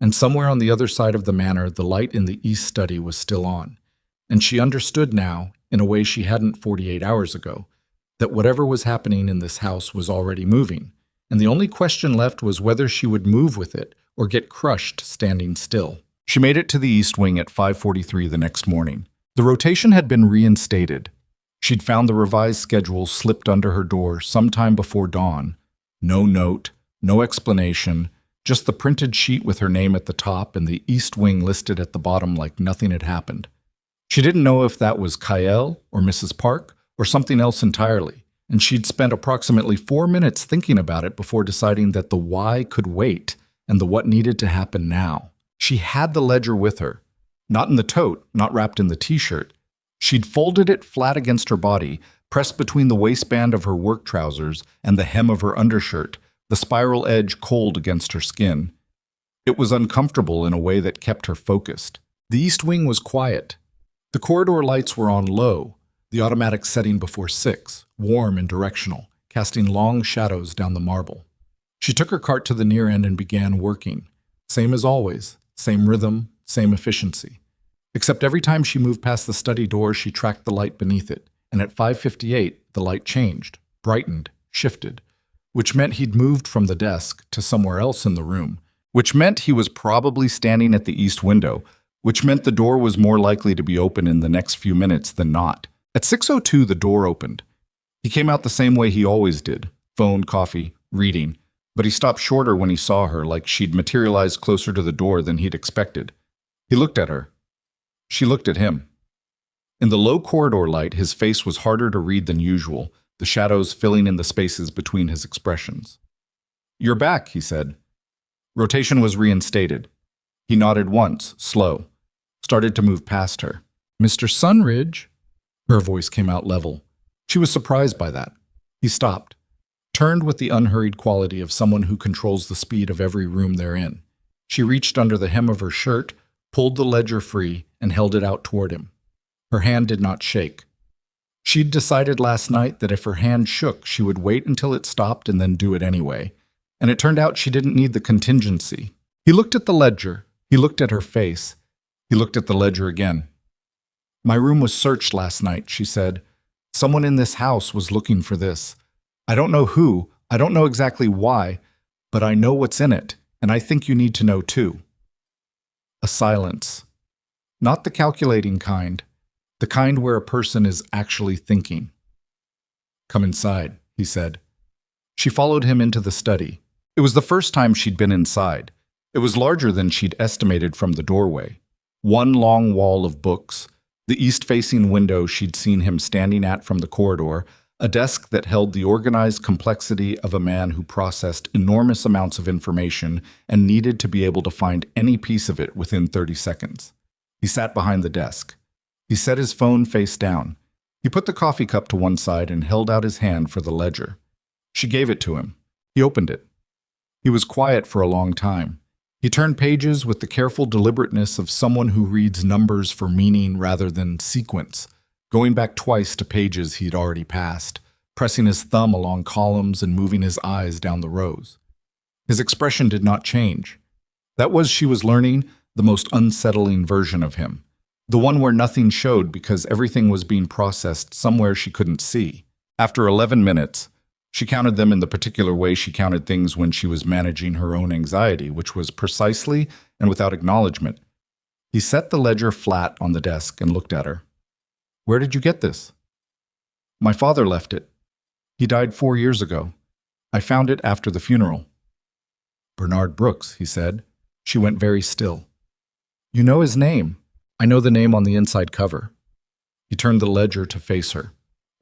And somewhere on the other side of the manor, the light in the east study was still on. And she understood now, in a way she hadn't 48 hours ago, that whatever was happening in this house was already moving, and the only question left was whether she would move with it or get crushed standing still. She made it to the East Wing at 5:43 the next morning. The rotation had been reinstated. She'd found the revised schedule slipped under her door sometime before dawn. No note, no explanation, just the printed sheet with her name at the top and the East Wing listed at the bottom like nothing had happened. She didn't know if that was Kyle or Mrs. Park or something else entirely, and she'd spent approximately 4 minutes thinking about it before deciding that the why could wait and the what needed to happen now. She had the ledger with her, not in the tote, not wrapped in the t-shirt. She'd folded it flat against her body, pressed between the waistband of her work trousers and the hem of her undershirt, the spiral edge cold against her skin. It was uncomfortable in a way that kept her focused. The East Wing was quiet. The corridor lights were on low, the automatic setting before 6, warm and directional, casting long shadows down the marble. She took her cart to the near end and began working. Same as always, same rhythm, same efficiency. Except every time she moved past the study door, she tracked the light beneath it, and at 5:58, the light changed, brightened, shifted, which meant he'd moved from the desk to somewhere else in the room, which meant he was probably standing at the east window, which meant the door was more likely to be open in the next few minutes than not. At 6:02, the door opened. He came out the same way he always did, phone, coffee, reading, but he stopped shorter when he saw her, like she'd materialized closer to the door than he'd expected. He looked at her. She looked at him. In the low corridor light, his face was harder to read than usual, the shadows filling in the spaces between his expressions. "You're back," he said. Rotation was reinstated. He nodded once, slow, started to move past her. "Mr. Sunridge?" Her voice came out level. She was surprised by that. He stopped, turned with the unhurried quality of someone who controls the speed of every room they're in. She reached under the hem of her shirt, pulled the ledger free, and held it out toward him. Her hand did not shake. She'd decided last night that if her hand shook, she would wait until it stopped and then do it anyway. And it turned out she didn't need the contingency. He looked at the ledger. He looked at her face. He looked at the ledger again. "My room was searched last night," she said. "Someone in this house was looking for this. I don't know who, I don't know exactly why, but I know what's in it, and I think you need to know too." A silence. Not the calculating kind, the kind where a person is actually thinking. "Come inside," he said. She followed him into the study. It was the first time she'd been inside. It was larger than she'd estimated from the doorway. One long wall of books, the east-facing window she'd seen him standing at from the corridor, a desk that held the organized complexity of a man who processed enormous amounts of information and needed to be able to find any piece of it within 30 seconds. He sat behind the desk. He set his phone face down. He put the coffee cup to one side and held out his hand for the ledger. She gave it to him. He opened it. He was quiet for a long time. He turned pages with the careful deliberateness of someone who reads numbers for meaning rather than sequence, going back twice to pages he'd already passed, pressing his thumb along columns and moving his eyes down the rows. His expression did not change. That was, she was learning, the most unsettling version of him, the one where nothing showed because everything was being processed somewhere she couldn't see. After 11 minutes, she counted them in the particular way she counted things when she was managing her own anxiety, which was precisely and without acknowledgement. He set the ledger flat on the desk and looked at her. "Where did you get this?" "My father left it. He died 4 years ago. I found it after the funeral." "Bernard Brooks," he said. She went very still. "You know his name." "I know the name on the inside cover." He turned the ledger to face her.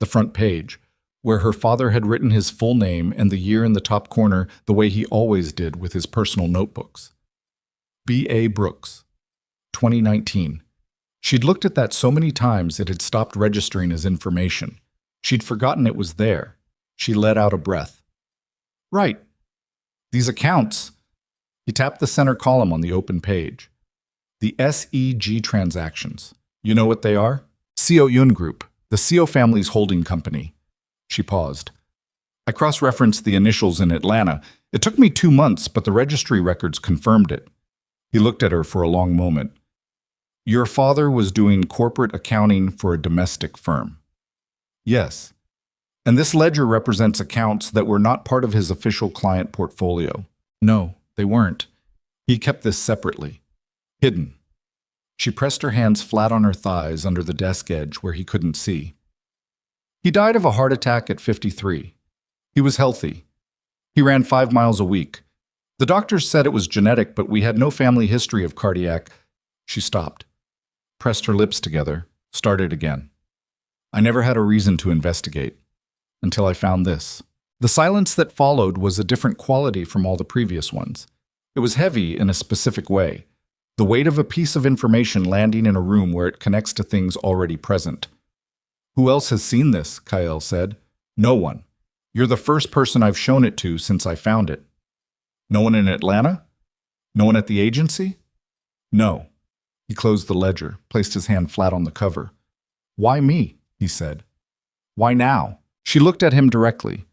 The front page, where her father had written his full name and the year in the top corner the way he always did with his personal notebooks. B.A. Brooks, 2019. She'd looked at that so many times it had stopped registering as information. She'd forgotten it was there. She let out a breath. "Right. These accounts." He tapped the center column on the open page. "The SEG transactions. You know what they are? Seoul Group, the Seo family's holding company." She paused. "I cross-referenced the initials in Atlanta. It took me 2 months, but the registry records confirmed it." He looked at her for a long moment. "Your father was doing corporate accounting for a domestic firm." "Yes. And this ledger represents accounts that were not part of his official client portfolio." "No, they weren't. He kept this separately. Hidden." She pressed her hands flat on her thighs under the desk edge where he couldn't see. "He died of a heart attack at 53. He was healthy. He ran 5 miles a week. The doctors said it was genetic, but we had no family history of cardiac." She stopped, pressed her lips together, started again. "I never had a reason to investigate, until I found this." The silence that followed was a different quality from all the previous ones. It was heavy in a specific way. The weight of a piece of information landing in a room where it connects to things already present. "Who else has seen this?" Kyle said. "No one. You're the first person I've shown it to since I found it." "No one in Atlanta? No one at the agency?" "No." He closed the ledger, placed his hand flat on the cover. "Why me?" he said. "Why now?" She looked at him directly.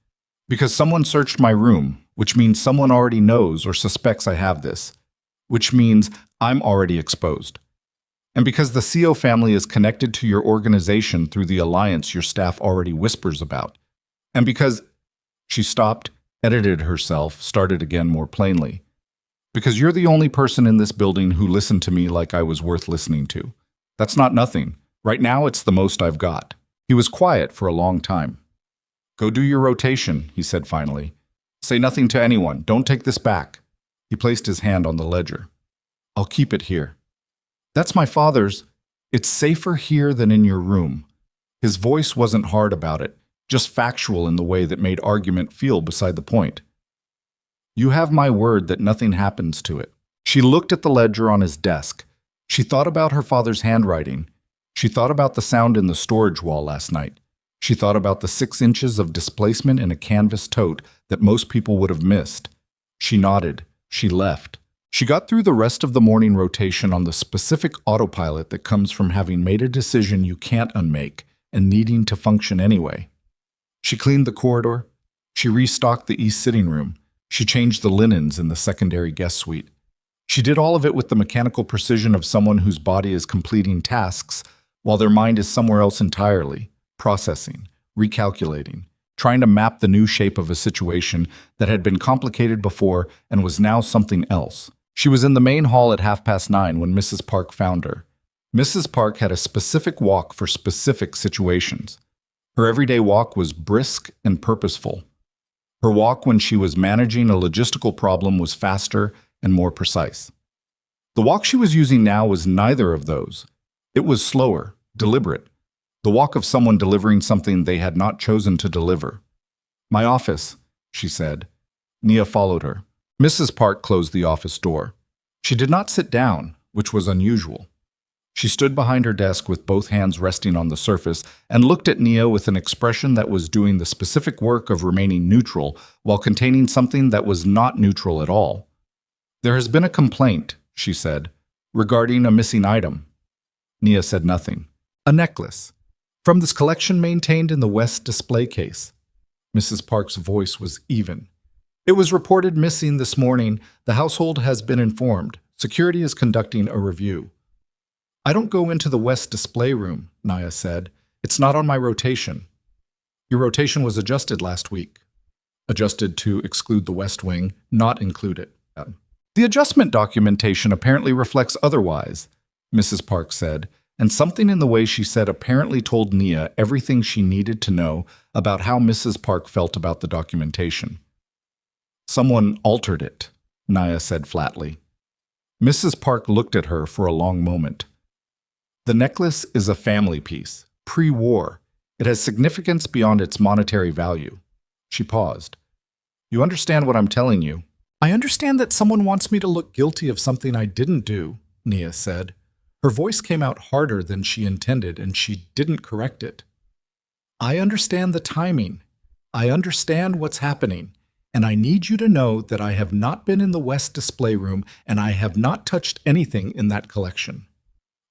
"Because someone searched my room, which means someone already knows or suspects I have this, which means I'm already exposed. And because the Seo family is connected to your organization through the alliance your staff already whispers about. And because..." She stopped, edited herself, started again more plainly. "Because you're the only person in this building who listened to me like I was worth listening to. That's not nothing. Right now it's the most I've got." He was quiet for a long time. "Go do your rotation," he said finally. "Say nothing to anyone. Don't take this back." He placed his hand on the ledger. "I'll keep it here." "That's my father's. It's safer here than in your room." His voice wasn't hard about it, just factual in the way that made argument feel beside the point. "You have my word that nothing happens to it." She looked at the ledger on his desk. She thought about her father's handwriting. She thought about the sound in the storage wall last night. She thought about the 6 inches of displacement in a canvas tote that most people would have missed. She nodded. She left. She got through the rest of the morning rotation on the specific autopilot that comes from having made a decision you can't unmake and needing to function anyway. She cleaned the corridor. She restocked the east sitting room. She changed the linens in the secondary guest suite. She did all of it with the mechanical precision of someone whose body is completing tasks while their mind is somewhere else entirely, processing, recalculating, trying to map the new shape of a situation that had been complicated before and was now something else. She was in the main hall at 9:30 when Mrs. Park found her. Mrs. Park had a specific walk for specific situations. Her everyday walk was brisk and purposeful. Her walk when she was managing a logistical problem was faster and more precise. The walk she was using now was neither of those. It was slower, deliberate, the walk of someone delivering something they had not chosen to deliver. "My office," she said. Nia followed her. Mrs. Park closed the office door. She did not sit down, which was unusual. She stood behind her desk with both hands resting on the surface and looked at Nia with an expression that was doing the specific work of remaining neutral while containing something that was not neutral at all. "There has been a complaint," she said, "regarding a missing item." Nia said nothing. "A necklace. From this collection maintained in the West display case." Mrs. Park's voice was even. "It was reported missing this morning. The household has been informed. Security is conducting a review." "I don't go into the West display room," Nia said. "It's not on my rotation." "Your rotation was adjusted last week." "Adjusted to exclude the West Wing, not include it." "The adjustment documentation apparently reflects otherwise," Mrs. Park said, and something in the way she said apparently told Nia everything she needed to know about how Mrs. Park felt about the documentation. "Someone altered it," Nia said flatly. Mrs. Park looked at her for a long moment. "The necklace is a family piece, pre-war. It has significance beyond its monetary value." She paused. "You understand what I'm telling you?" "I understand that someone wants me to look guilty of something I didn't do," Nia said. Her voice came out harder than she intended, and she didn't correct it. "I understand the timing. I understand what's happening. And I need you to know that I have not been in the West display room and I have not touched anything in that collection."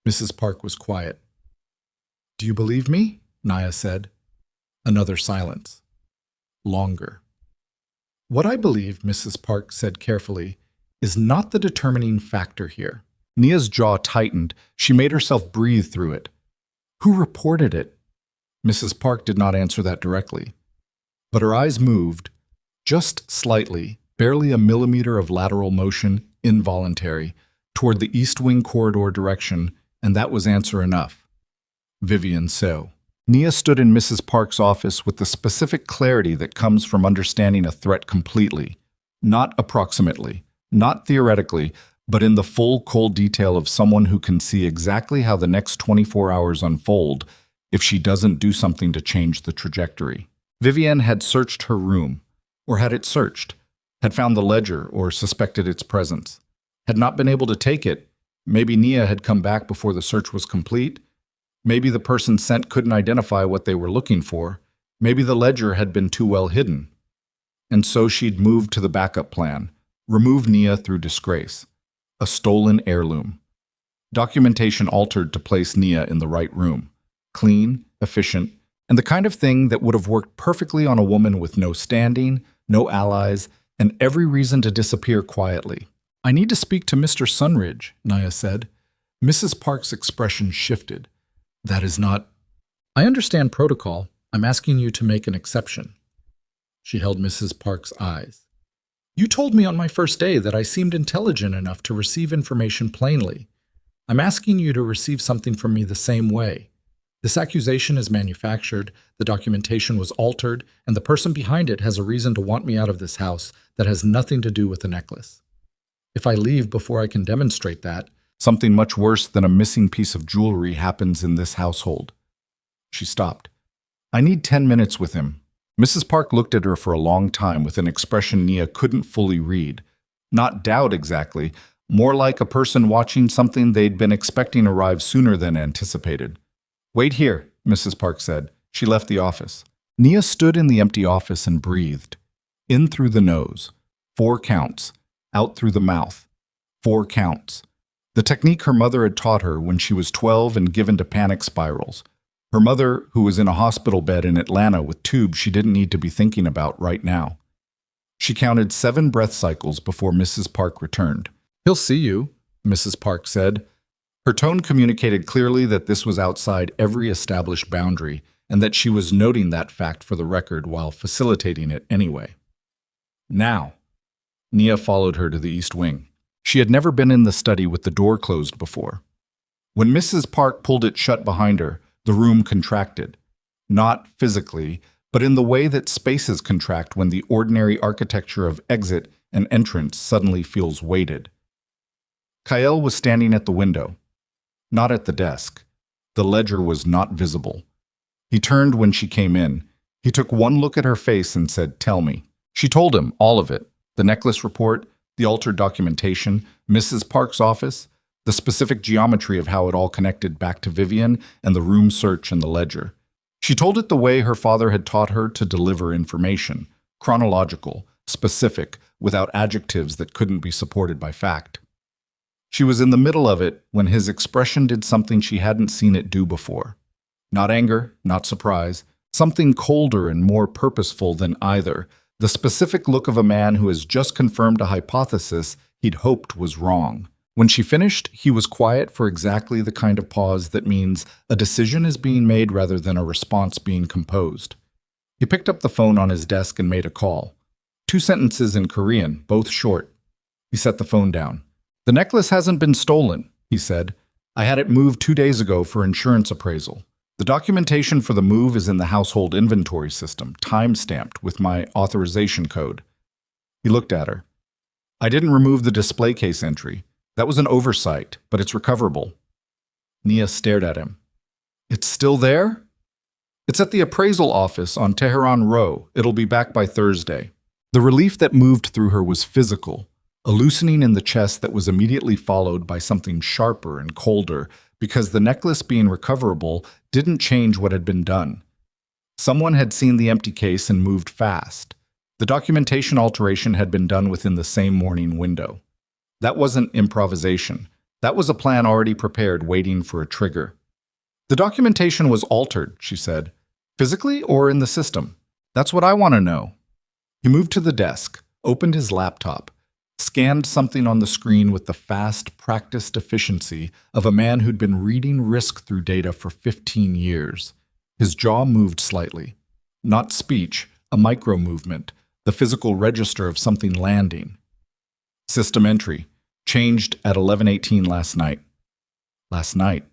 Mrs. Park was quiet. "Do you believe me?" Nia said. Another silence. Longer. "What I believe," Mrs. Park said carefully, "is not the determining factor here." Nia's jaw tightened. She made herself breathe through it. "Who reported it?" Mrs. Park did not answer that directly. But her eyes moved, just slightly, barely a millimeter of lateral motion, involuntary, toward the East Wing corridor direction, and that was answer enough. Vivian Seoul. Nia stood in Mrs. Park's office with the specific clarity that comes from understanding a threat completely, not approximately, not theoretically, but in the full, cold detail of someone who can see exactly how the next 24 hours unfold if she doesn't do something to change the trajectory. Vivian had searched her room, or had it searched, had found the ledger or suspected its presence, had not been able to take it. Maybe Nia had come back before the search was complete. Maybe the person sent couldn't identify what they were looking for. Maybe the ledger had been too well hidden. And so she'd moved to the backup plan, remove Nia through disgrace. A stolen heirloom. Documentation altered to place Nia in the right room. Clean, efficient, and the kind of thing that would have worked perfectly on a woman with no standing, no allies, and every reason to disappear quietly. "I need to speak to Mr. Sunridge," Nia said. Mrs. Park's expression shifted. "That is not—" "I understand protocol. I'm asking you to make an exception." She held Mrs. Park's eyes. "You told me on my first day that I seemed intelligent enough to receive information plainly. I'm asking you to receive something from me the same way. This accusation is manufactured, the documentation was altered, and the person behind it has a reason to want me out of this house that has nothing to do with the necklace. If I leave before I can demonstrate that, something much worse than a missing piece of jewelry happens in this household." She stopped. "I need 10 minutes with him." Mrs. Park looked at her for a long time with an expression Nia couldn't fully read. Not doubt exactly, more like a person watching something they'd been expecting arrive sooner than anticipated. "Wait here," Mrs. Park said. She left the office. Nia stood in the empty office and breathed. In through the nose. 4 counts. Out through the mouth. 4 counts. The technique her mother had taught her when she was 12 and given to panic spirals. Her mother, who was in a hospital bed in Atlanta with tubes she didn't need to be thinking about right now. She counted 7 breath cycles before Mrs. Park returned. "He'll see you," Mrs. Park said. Her tone communicated clearly that this was outside every established boundary and that she was noting that fact for the record while facilitating it anyway. "Now." Nia followed her to the East Wing. She had never been in the study with the door closed before. When Mrs. Park pulled it shut behind her, the room contracted. Not physically, but in the way that spaces contract when the ordinary architecture of exit and entrance suddenly feels weighted. Kyle was standing at the window, not at the desk. The ledger was not visible. He turned when she came in. He took one look at her face and said, "Tell me." She told him all of it. The necklace report, the altered documentation, Mrs. Park's office, the specific geometry of how it all connected back to Vivian, and the room search and the ledger. She told it the way her father had taught her to deliver information, chronological, specific, without adjectives that couldn't be supported by fact. She was in the middle of it when his expression did something she hadn't seen it do before. Not anger, not surprise, something colder and more purposeful than either, the specific look of a man who has just confirmed a hypothesis he'd hoped was wrong. When she finished, he was quiet for exactly the kind of pause that means a decision is being made rather than a response being composed. He picked up the phone on his desk and made a call. 2 sentences in Korean, both short. He set the phone down. "The necklace hasn't been stolen," he said. "I had it moved 2 days ago for insurance appraisal. The documentation for the move is in the household inventory system, time-stamped with my authorization code." He looked at her. "I didn't remove the display case entry. That was an oversight, but it's recoverable." Nia stared at him. "It's still there?" "It's at the appraisal office on Tehran Row. It'll be back by Thursday." The relief that moved through her was physical, a loosening in the chest that was immediately followed by something sharper and colder, because the necklace being recoverable didn't change what had been done. Someone had seen the empty case and moved fast. The documentation alteration had been done within the same morning window. That wasn't improvisation. That was a plan already prepared, waiting for a trigger. "The documentation was altered," she said. "Physically or in the system? That's what I want to know." He moved to the desk, opened his laptop, scanned something on the screen with the fast, practiced efficiency of a man who'd been reading risk through data for 15 years. His jaw moved slightly. Not speech, a micro-movement, the physical register of something landing. System entry. Changed at 11:18 last night. Last night.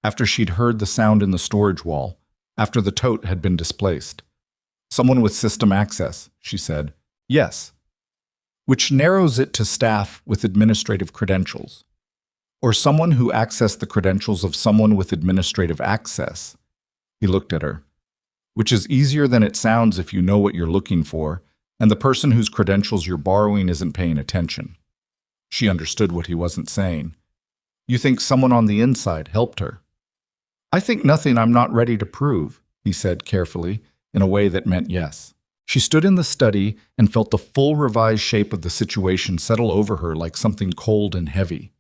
After she'd heard the sound in the storage wall. After the tote had been displaced. "Someone with system access," she said. "Yes." Which narrows it to staff with administrative credentials. Or someone who accessed the credentials of someone with administrative access. He looked at her. Which is easier than it sounds if you know what you're looking for, and the person whose credentials you're borrowing isn't paying attention. She understood what he wasn't saying. "You think someone on the inside helped her?" "I think nothing I'm not ready to prove," he said carefully, in a way that meant yes. She stood in the study and felt the full revised shape of the situation settle over her like something cold and heavy.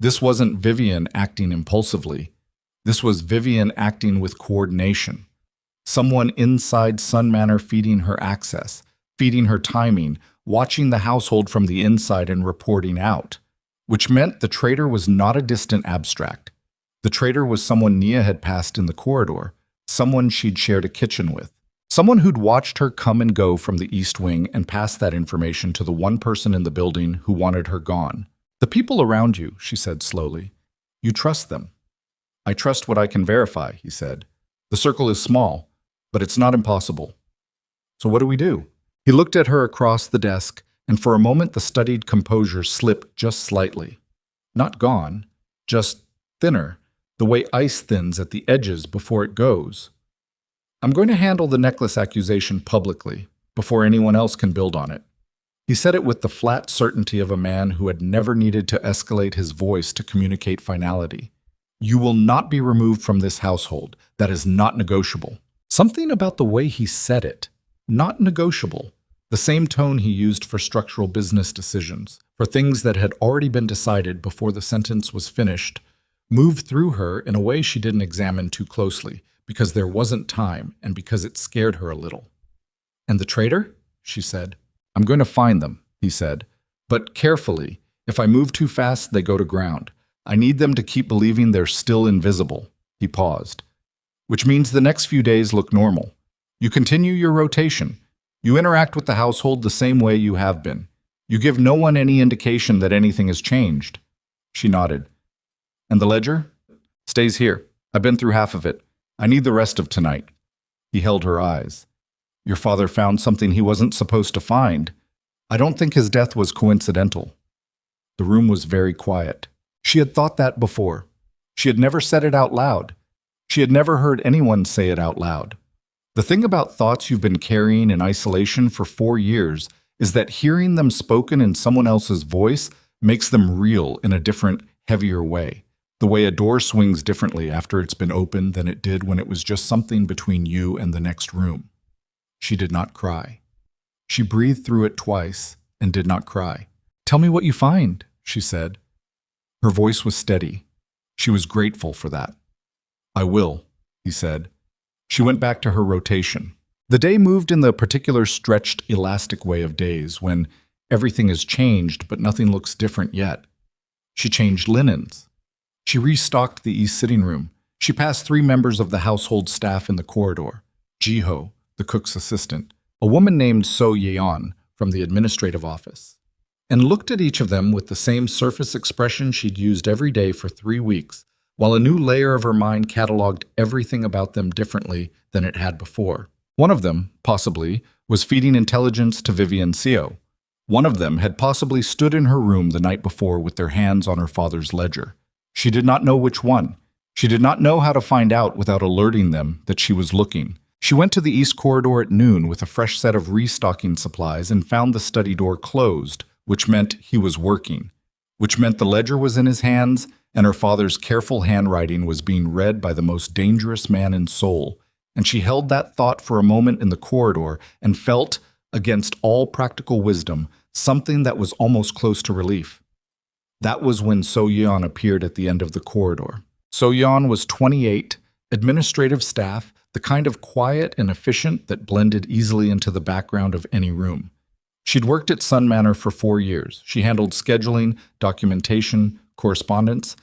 This wasn't Vivian acting impulsively. This was Vivian acting with coordination. Someone inside Sun Manor feeding her access, feeding her timing, watching the household from the inside and reporting out. Which meant the traitor was not a distant abstract. The traitor was someone Nia had passed in the corridor, someone she'd shared a kitchen with. Someone who'd watched her come and go from the East Wing and pass that information to the one person in the building who wanted her gone. "The people around you," she said slowly. "You trust them." "I trust what I can verify," he said. "The circle is small, but it's not impossible." "So what do we do?" He looked at her across the desk, and for a moment the studied composure slipped just slightly. Not gone, just thinner, the way ice thins at the edges before it goes. "I'm going to handle the necklace accusation publicly, before anyone else can build on it." He said it with the flat certainty of a man who had never needed to escalate his voice to communicate finality. "You will not be removed from this household. That is not negotiable." Something about the way he said it. Not negotiable. The same tone he used for structural business decisions, for things that had already been decided before the sentence was finished, moved through her in a way she didn't examine too closely, because there wasn't time and because it scared her a little. "And the traitor?" she said. "I'm going to find them," he said. "But carefully. If I move too fast, they go to ground. I need them to keep believing they're still invisible." He paused. "Which means the next few days look normal. You continue your rotation. You interact with the household the same way you have been. You give no one any indication that anything has changed." She nodded. "And the ledger?" "Stays here. I've been through half of it. I need the rest of tonight." He held her eyes. "Your father found something he wasn't supposed to find. I don't think his death was coincidental." The room was very quiet. She had thought that before. She had never said it out loud. She had never heard anyone say it out loud. The thing about thoughts you've been carrying in isolation for 4 years is that hearing them spoken in someone else's voice makes them real in a different, heavier way. The way a door swings differently after it's been opened than it did when it was just something between you and the next room. She did not cry. She breathed through it twice and did not cry. "Tell me what you find," she said. Her voice was steady. She was grateful for that. "I will," he said. She went back to her rotation. The day moved in the particular stretched, elastic way of days when everything has changed but nothing looks different yet. She changed linens. She restocked the east sitting room. She passed 3 members of the household staff in the corridor. Jiho, the cook's assistant, a woman named So Yeon from the administrative office, and looked at each of them with the same surface expression she'd used every day for 3 weeks, while a new layer of her mind cataloged everything about them differently than it had before. One of them, possibly, was feeding intelligence to Vivian Seo. One of them had possibly stood in her room the night before with their hands on her father's ledger. She did not know which one. She did not know how to find out without alerting them that she was looking. She went to the east corridor at noon with a fresh set of restocking supplies and found the study door closed, which meant he was working, which meant the ledger was in his hands and her father's careful handwriting was being read by the most dangerous man in Seoul. And she held that thought for a moment in the corridor and felt, against all practical wisdom, something that was almost close to relief. That was when So Yeon appeared at the end of the corridor. So Yeon was 28, administrative staff, the kind of quiet and efficient that blended easily into the background of any room. She'd worked at Sun Manor for 4 years. She handled scheduling, documentation, correspondence.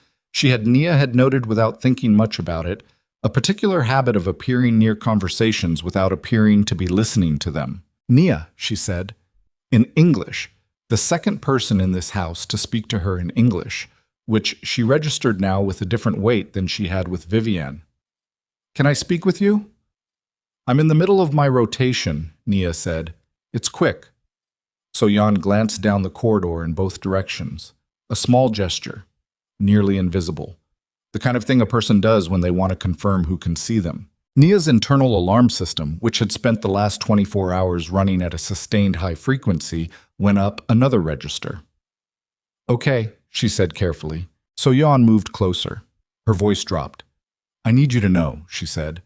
Nia had noted without thinking much about it, a particular habit of appearing near conversations without appearing to be listening to them. "Nia," she said, in English, the second person in this house to speak to her in English, which she registered now with a different weight than she had with Vivian. "Can I speak with you?" "I'm in the middle of my rotation," Nia said. "It's quick." So Yeon glanced down the corridor in both directions. A small gesture, nearly invisible. The kind of thing a person does when they want to confirm who can see them. Nia's internal alarm system, which had spent the last 24 hours running at a sustained high frequency, went up another register. "Okay," she said carefully. So Yeon moved closer. Her voice dropped. "I need you to know," she said,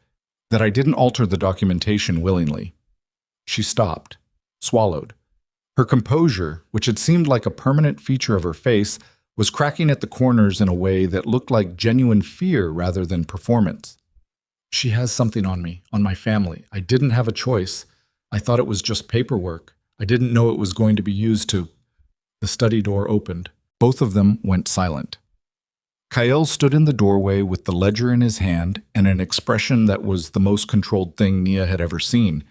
"that I didn't alter the documentation willingly." She stopped, swallowed. Her composure, which had seemed like a permanent feature of her face, was cracking at the corners in a way that looked like genuine fear rather than performance. "She has something on me, on my family. I didn't have a choice. I thought it was just paperwork. I didn't know it was going to be used to—" The study door opened. Both of them went silent. Kael stood in the doorway with the ledger in his hand and an expression that was the most controlled thing Nia had ever seen.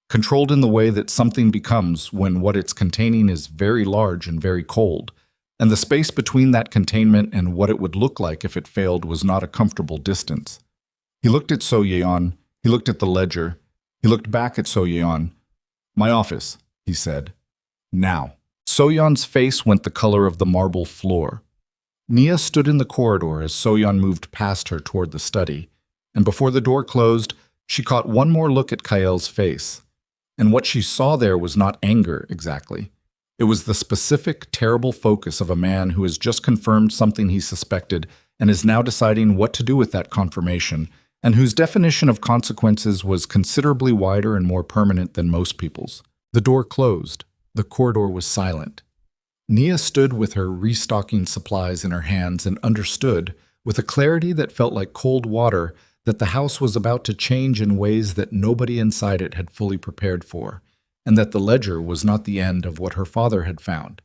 Controlled in the way that something becomes when what it's containing is very large and very cold. And the space between that containment and what it would look like if it failed was not a comfortable distance. He looked at So Yeon. He looked at the ledger. He looked back at So Yeon. "My office," he said. "Now." So Yeon's face went the color of the marble floor. Nia stood in the corridor as So Yeon moved past her toward the study, and before the door closed, she caught one more look at Kael's face. And what she saw there was not anger, exactly. It was the specific, terrible focus of a man who has just confirmed something he suspected and is now deciding what to do with that confirmation, and whose definition of consequences was considerably wider and more permanent than most people's. The door closed. The corridor was silent. Nia stood with her restocking supplies in her hands and understood, with a clarity that felt like cold water, that the house was about to change in ways that nobody inside it had fully prepared for, and that the ledger was not the end of what her father had found.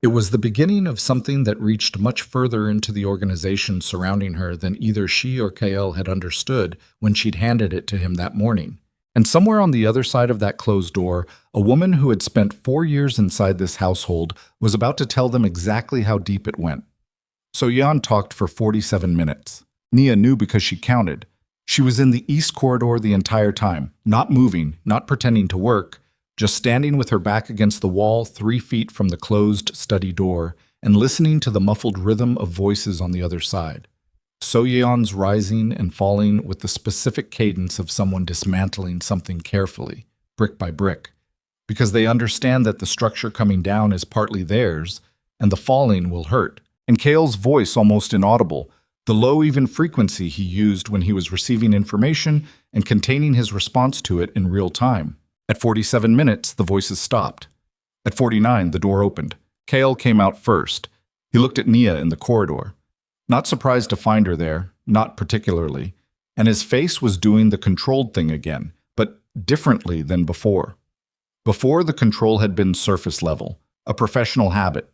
It was the beginning of something that reached much further into the organization surrounding her than either she or Kael had understood when she'd handed it to him that morning. And somewhere on the other side of that closed door, a woman who had spent 4 years inside this household was about to tell them exactly how deep it went. So Jan talked for 47 minutes. Nia knew because she counted. She was in the east corridor the entire time, not moving, not pretending to work, just standing with her back against the wall 3 feet from the closed study door and listening to the muffled rhythm of voices on the other side. So-yeon's rising and falling with the specific cadence of someone dismantling something carefully, brick by brick, because they understand that the structure coming down is partly theirs, and the falling will hurt. And Kael's voice almost inaudible, the low even frequency he used when he was receiving information and containing his response to it in real time. At 47 minutes, the voices stopped. At 49, the door opened. Kael came out first. He looked at Nia in the corridor. Not surprised to find her there, not particularly, and his face was doing the controlled thing again, but differently than before. Before, the control had been surface level, a professional habit.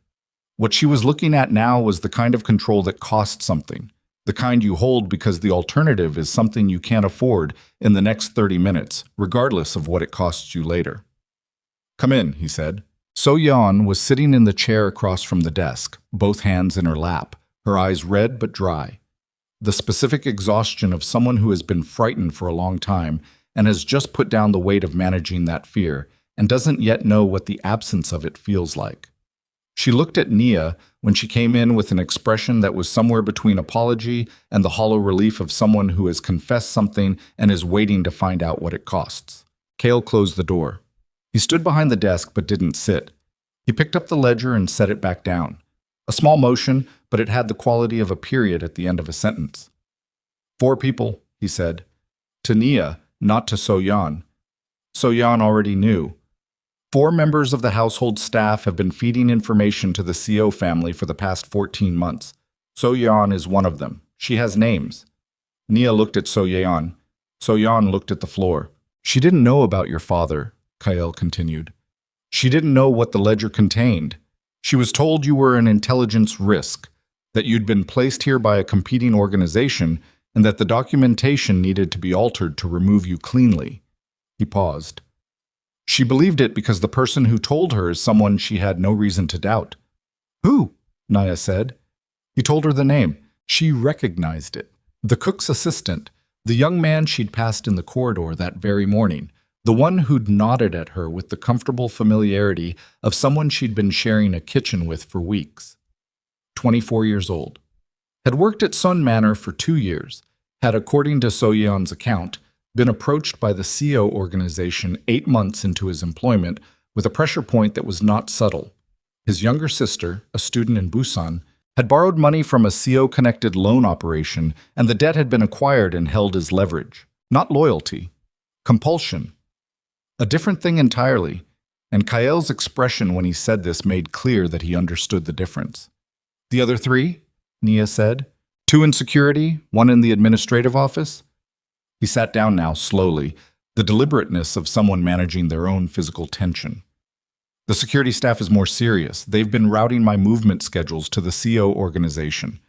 What she was looking at now was the kind of control that costs something, the kind you hold because the alternative is something you can't afford in the next 30 minutes, regardless of what it costs you later. "Come in," he said. So-yeon was sitting in the chair across from the desk, both hands in her lap, her eyes red but dry. The specific exhaustion of someone who has been frightened for a long time and has just put down the weight of managing that fear and doesn't yet know what the absence of it feels like. She looked at Nia when she came in with an expression that was somewhere between apology and the hollow relief of someone who has confessed something and is waiting to find out what it costs. Kael closed the door. He stood behind the desk but didn't sit. He picked up the ledger and set it back down. A small motion, but it had the quality of a period at the end of a sentence. 4 people, he said. To Nia, not to So-yeon. So-yeon already knew. 4 members of the household staff have been feeding information to the CO family for the past 14 months. So-yeon is one of them. She has names. Nia looked at So-yeon. So-yeon looked at the floor. She didn't know about your father, Kael continued. She didn't know what the ledger contained. She was told you were an intelligence risk, that you'd been placed here by a competing organization, and that the documentation needed to be altered to remove you cleanly. He paused. She believed it because the person who told her is someone she had no reason to doubt. Who? Nia said. He told her the name. She recognized it. The cook's assistant, the young man she'd passed in the corridor that very morning, the one who'd nodded at her with the comfortable familiarity of someone she'd been sharing a kitchen with for weeks. 24 years old. Had worked at Sun Manor for 2 years, had, according to So-yeon's account, been approached by the CO organization 8 months into his employment with a pressure point that was not subtle. His younger sister, a student in Busan, had borrowed money from a CO-connected loan operation, and the debt had been acquired and held as leverage. Not loyalty. Compulsion. A different thing entirely, and Kael's expression when he said this made clear that he understood the difference. The other 3, Nia said. 2 in security, 1 in the administrative office. He sat down now, slowly, the deliberateness of someone managing their own physical tension. The security staff is more serious. They've been routing my movement schedules to the CO organization,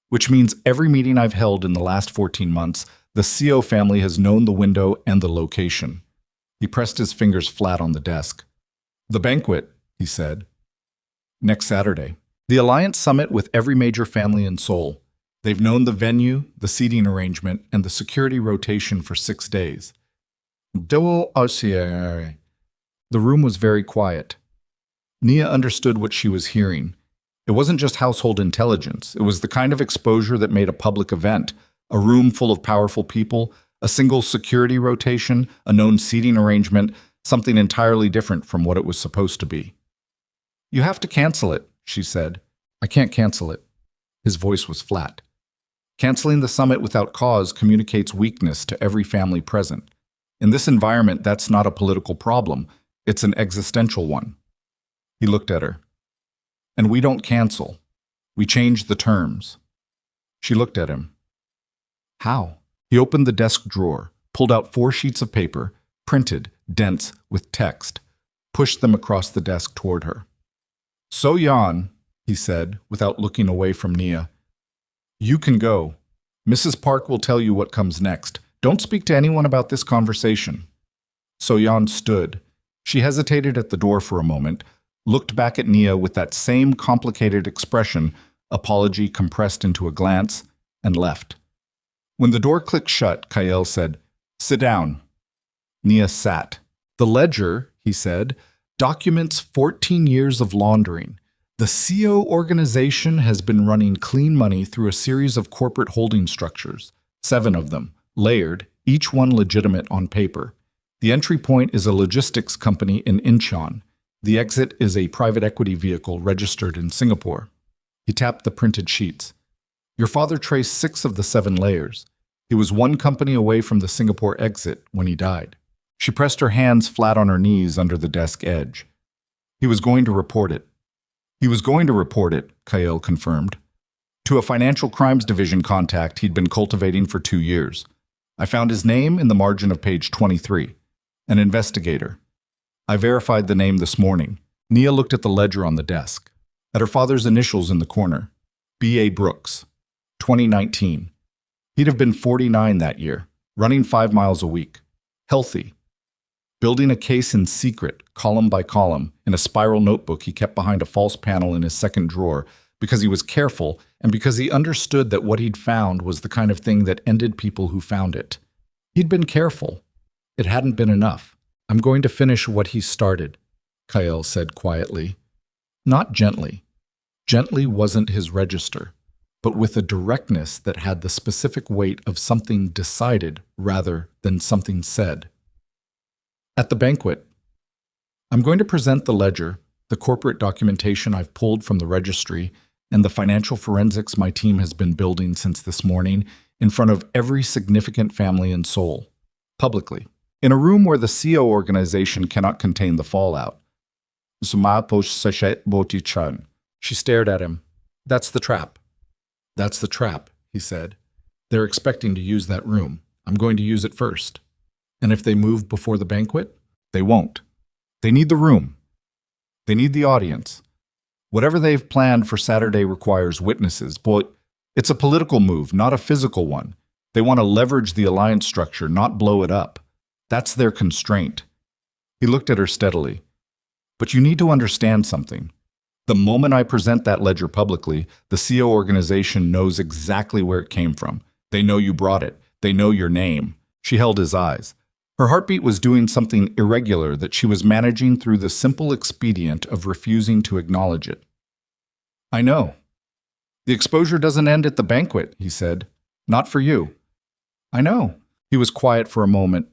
which means every meeting I've held in the last 14 months, the CO family has known the window and the location. He pressed his fingers flat on the desk. The banquet, he said. Next Saturday. The Alliance Summit with every major family in Seoul. They've known the venue, the seating arrangement, and the security rotation for 6 days. The room was very quiet. Nia understood what she was hearing. It wasn't just household intelligence. It was the kind of exposure that made a public event, a room full of powerful people, a single security rotation, a known seating arrangement, something entirely different from what it was supposed to be. You have to cancel it, she said. I can't cancel it. His voice was flat. Canceling the summit without cause communicates weakness to every family present. In this environment, that's not a political problem. It's an existential one. He looked at her. And we don't cancel. We change the terms. She looked at him. How? He opened the desk drawer, pulled out 4 sheets of paper, printed, dense, with text, pushed them across the desk toward her. So Jan, he said, without looking away from Nia, you can go. Mrs. Park will tell you what comes next. Don't speak to anyone about this conversation. So Jan stood. She hesitated at the door for a moment, looked back at Nia with that same complicated expression, apology compressed into a glance, and left. When the door clicked shut, Kael said, "Sit down." Nia sat. "The ledger," he said, "documents 14 years of laundering. The CO organization has been running clean money through a series of corporate holding structures, 7 of them, layered, each one legitimate on paper. The entry point is a logistics company in Incheon. The exit is a private equity vehicle registered in Singapore." He tapped the printed sheets. "Your father traced 6 of the 7 layers. He was 1 company away from the Singapore exit when he died." She pressed her hands flat on her knees under the desk edge. "He was going to report it." "He was going to report it," Kael confirmed. "To a financial crimes division contact he'd been cultivating for 2 years. I found his name in the margin of page 23. An investigator. I verified the name this morning." Nia looked at the ledger on the desk. At her father's initials in the corner. B.A. Brooks. 2019. He'd have been 49 that year, running 5 miles a week. Healthy. Building a case in secret, column by column, in a spiral notebook he kept behind a false panel in his second drawer because he was careful and because he understood that what he'd found was the kind of thing that ended people who found it. He'd been careful. It hadn't been enough. "I'm going to finish what he started," Kael said quietly. Not gently. Gently wasn't his register, but with a directness that had the specific weight of something decided rather than something said. "At the banquet, I'm going to present the ledger, the corporate documentation I've pulled from the registry, and the financial forensics my team has been building since this morning in front of every significant family in Seoul, publicly, in a room where the CO organization cannot contain the fallout." She stared at him. "That's the trap." "That's the trap," he said. "They're expecting to use that room. I'm going to use it first. And if they move before the banquet, they won't. They need the room. They need the audience. Whatever they've planned for Saturday requires witnesses, but it's a political move, not a physical one. They want to leverage the alliance structure, not blow it up. That's their constraint." He looked at her steadily. "But you need to understand something. The moment I present that ledger publicly, the CO organization knows exactly where it came from. They know you brought it. They know your name." She held his eyes. Her heartbeat was doing something irregular that she was managing through the simple expedient of refusing to acknowledge it. "I know. The exposure doesn't end at the banquet," he said. "Not for you." "I know." He was quiet for a moment,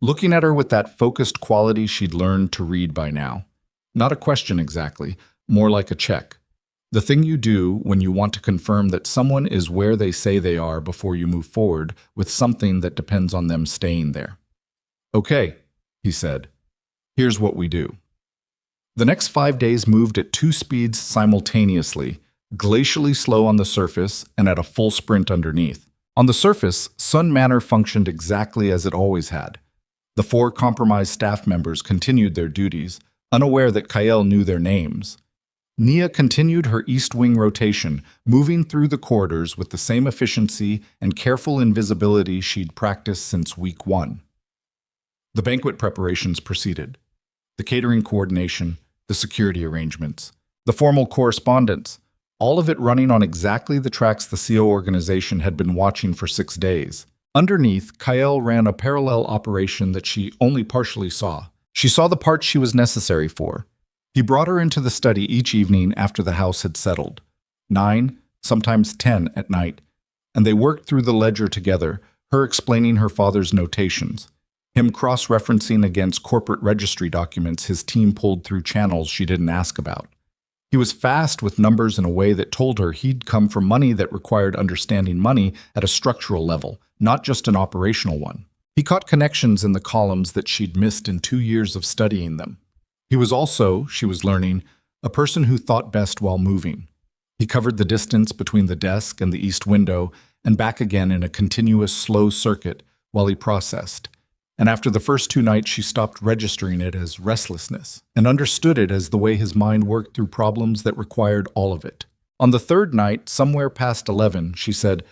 looking at her with that focused quality she'd learned to read by now. Not a question exactly, more like a check. The thing you do when you want to confirm that someone is where they say they are before you move forward with something that depends on them staying there. "Okay," he said. "Here's what we do." The next 5 days moved at 2 speeds simultaneously, glacially slow on the surface and at a full sprint underneath. On the surface, Sun Manor functioned exactly as it always had. The 4 compromised staff members continued their duties, unaware that Kael knew their names. Nia continued her east wing rotation, moving through the corridors with the same efficiency and careful invisibility she'd practiced since week 1. The banquet preparations proceeded. The catering coordination, the security arrangements, the formal correspondence, all of it running on exactly the tracks the CO organization had been watching for 6 days. Underneath, Kael ran a parallel operation that she only partially saw. She saw the parts she was necessary for. He brought her into the study each evening after the house had settled. 9, sometimes 10 at night, and they worked through the ledger together, her explaining her father's notations, him cross-referencing against corporate registry documents his team pulled through channels she didn't ask about. He was fast with numbers in a way that told her he'd come from money that required understanding money at a structural level, not just an operational one. He caught connections in the columns that she'd missed in 2 years of studying them. He was also, she was learning, a person who thought best while moving. He covered the distance between the desk and the east window and back again in a continuous slow circuit while he processed. And after the first 2 nights, she stopped registering it as restlessness and understood it as the way his mind worked through problems that required all of it. On the third night, somewhere past 11, she said,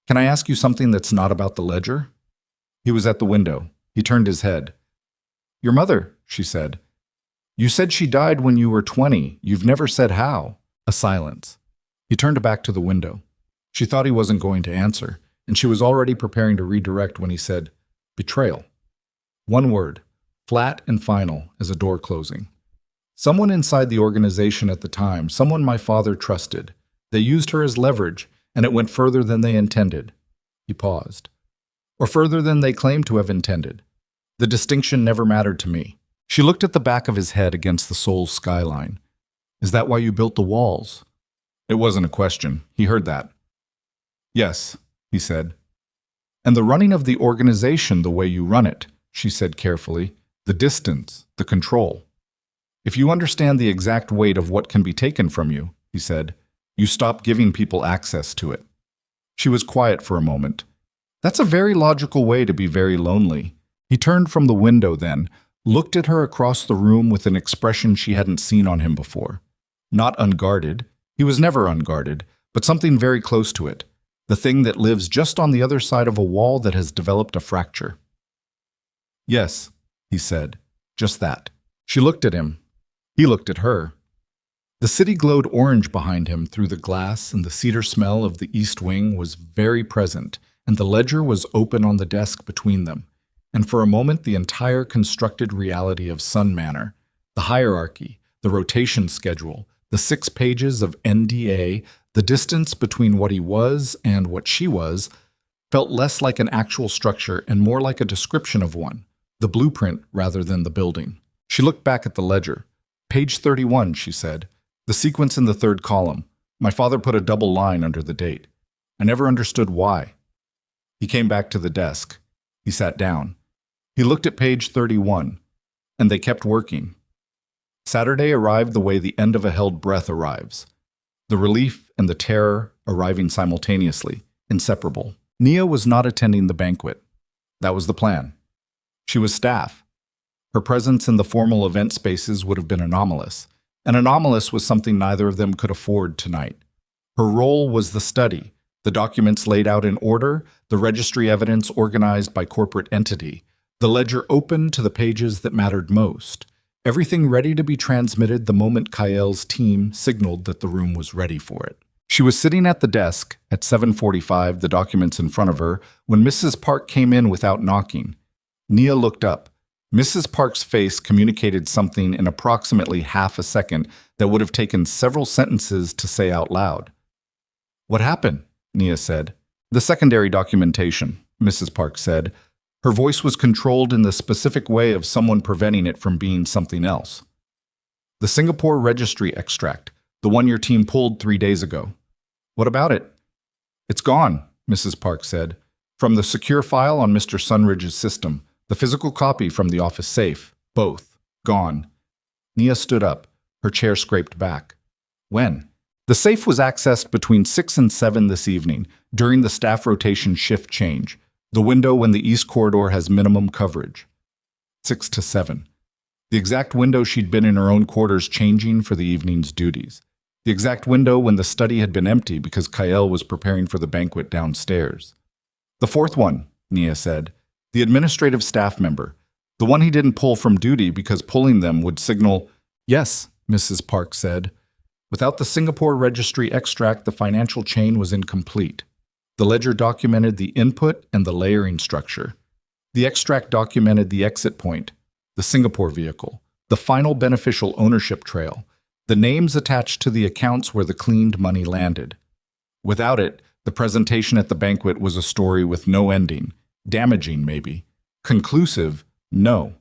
"Can I ask you something that's not about the ledger?" He was at the window. He turned his head. "Your mother," she said. "You said she died when you were 20. You've never said how." A silence. He turned back to the window. She thought he wasn't going to answer, and she was already preparing to redirect when he said, "Betrayal." One word, flat and final as a door closing. Someone inside the organization at the time, someone my father trusted. They used her as leverage, and it went further than they intended. He paused. Or further than they claimed to have intended. The distinction never mattered to me. She looked at the back of his head against the Seoul skyline. "Is that why you built the walls?" It wasn't a question. He heard that. "Yes," he said. "And the running of the organization the way you run it," she said carefully. "The distance, the control. If you understand the exact weight of what can be taken from you," he said, "you stop giving people access to it." She was quiet for a moment. "That's a very logical way to be very lonely." He turned from the window then, looked at her across the room with an expression she hadn't seen on him before. Not unguarded. He was never unguarded, but something very close to it. The thing that lives just on the other side of a wall that has developed a fracture. "Yes," he said. Just that. She looked at him. He looked at her. The city glowed orange behind him through the glass, and the cedar smell of the east wing was very present, and the ledger was open on the desk between them. And for a moment the entire constructed reality of Sun Manor, the hierarchy, the rotation schedule, the 6 pages of NDA, the distance between what he was and what she was, felt less like an actual structure and more like a description of one, the blueprint rather than the building. She looked back at the ledger. "Page 31, she said. "The sequence in the 3rd column. My father put a double line under the date. I never understood why." He came back to the desk. He sat down. He looked at page 31, and they kept working. Saturday arrived the way the end of a held breath arrives. The relief and the terror arriving simultaneously, inseparable. Nia was not attending the banquet. That was the plan. She was staff. Her presence in the formal event spaces would have been anomalous. And anomalous was something neither of them could afford tonight. Her role was the study, the documents laid out in order, the registry evidence organized by corporate entity, the ledger open to the pages that mattered most, everything ready to be transmitted the moment Kael's team signaled that the room was ready for it. She was sitting at the desk at 7:45, the documents in front of her, when Mrs. Park came in without knocking. Nia looked up. Mrs. Park's face communicated something in approximately half a second that would have taken several sentences to say out loud. "What happened?" Nia said. "The secondary documentation," Mrs. Park said. Her voice was controlled in the specific way of someone preventing it from being something else. "The Singapore registry extract, the one your team pulled 3 days ago." "What about it?" "It's gone," Mrs. Park said. "From the secure file on Mr. Sunridge's system. The physical copy from the office safe. Both. Gone." Nia stood up. Her chair scraped back. "When?" "The safe was accessed between 6 and 7 this evening, during the staff rotation shift change, the window when the east corridor has minimum coverage." 6 to 7. The exact window she'd been in her own quarters changing for the evening's duties. The exact window when the study had been empty because Kael was preparing for the banquet downstairs. "The 4th one," Nia said. "The administrative staff member. The one he didn't pull from duty because pulling them would signal—" "Yes," Mrs. Park said. "Without the Singapore registry extract, the financial chain was incomplete. The ledger documented the input and the layering structure. The extract documented the exit point, the Singapore vehicle, the final beneficial ownership trail, the names attached to the accounts where the cleaned money landed. Without it, the presentation at the banquet was a story with no ending. Damaging, maybe. Conclusive, no."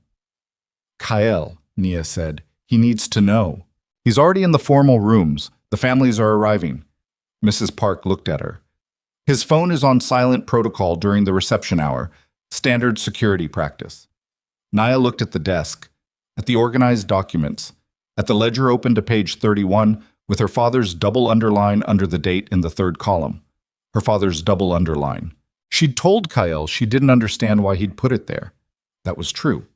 "Kael," Nia said. "He needs to know. He's already in the formal rooms. The families are arriving." Mrs. Park looked at her. "His phone is on silent protocol during the reception hour. Standard security practice." Nia looked at the desk, at the organized documents. At the ledger open to page 31, with her father's double underline under the date in the third column. Her father's double underline. She'd told Kyle she didn't understand why he'd put it there. That was true.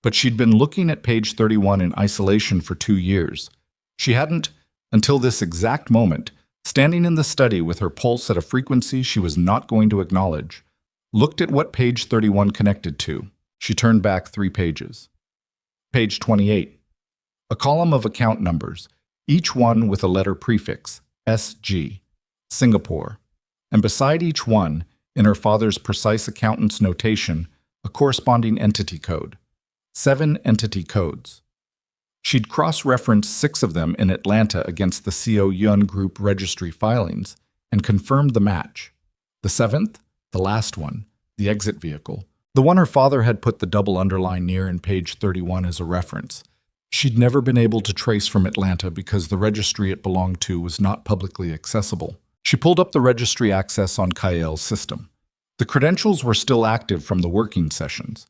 But she'd been looking at page 31 in isolation for 2 years. She hadn't, until this exact moment, standing in the study with her pulse at a frequency she was not going to acknowledge, looked at what page 31 connected to. She turned back 3 pages. Page 28. A column of account numbers, each one with a letter prefix, SG, Singapore. And beside each one, in her father's precise accountant's notation, a corresponding entity code. 7 entity codes. She'd cross-referenced 6 of them in Atlanta against the CO Yun Group registry filings and confirmed the match. The 7th, the last one, the exit vehicle, the one her father had put the double underline near in page 31 as a reference. She'd never been able to trace from Atlanta because the registry it belonged to was not publicly accessible. She pulled up the registry access on Kyle's system. The credentials were still active from the working sessions.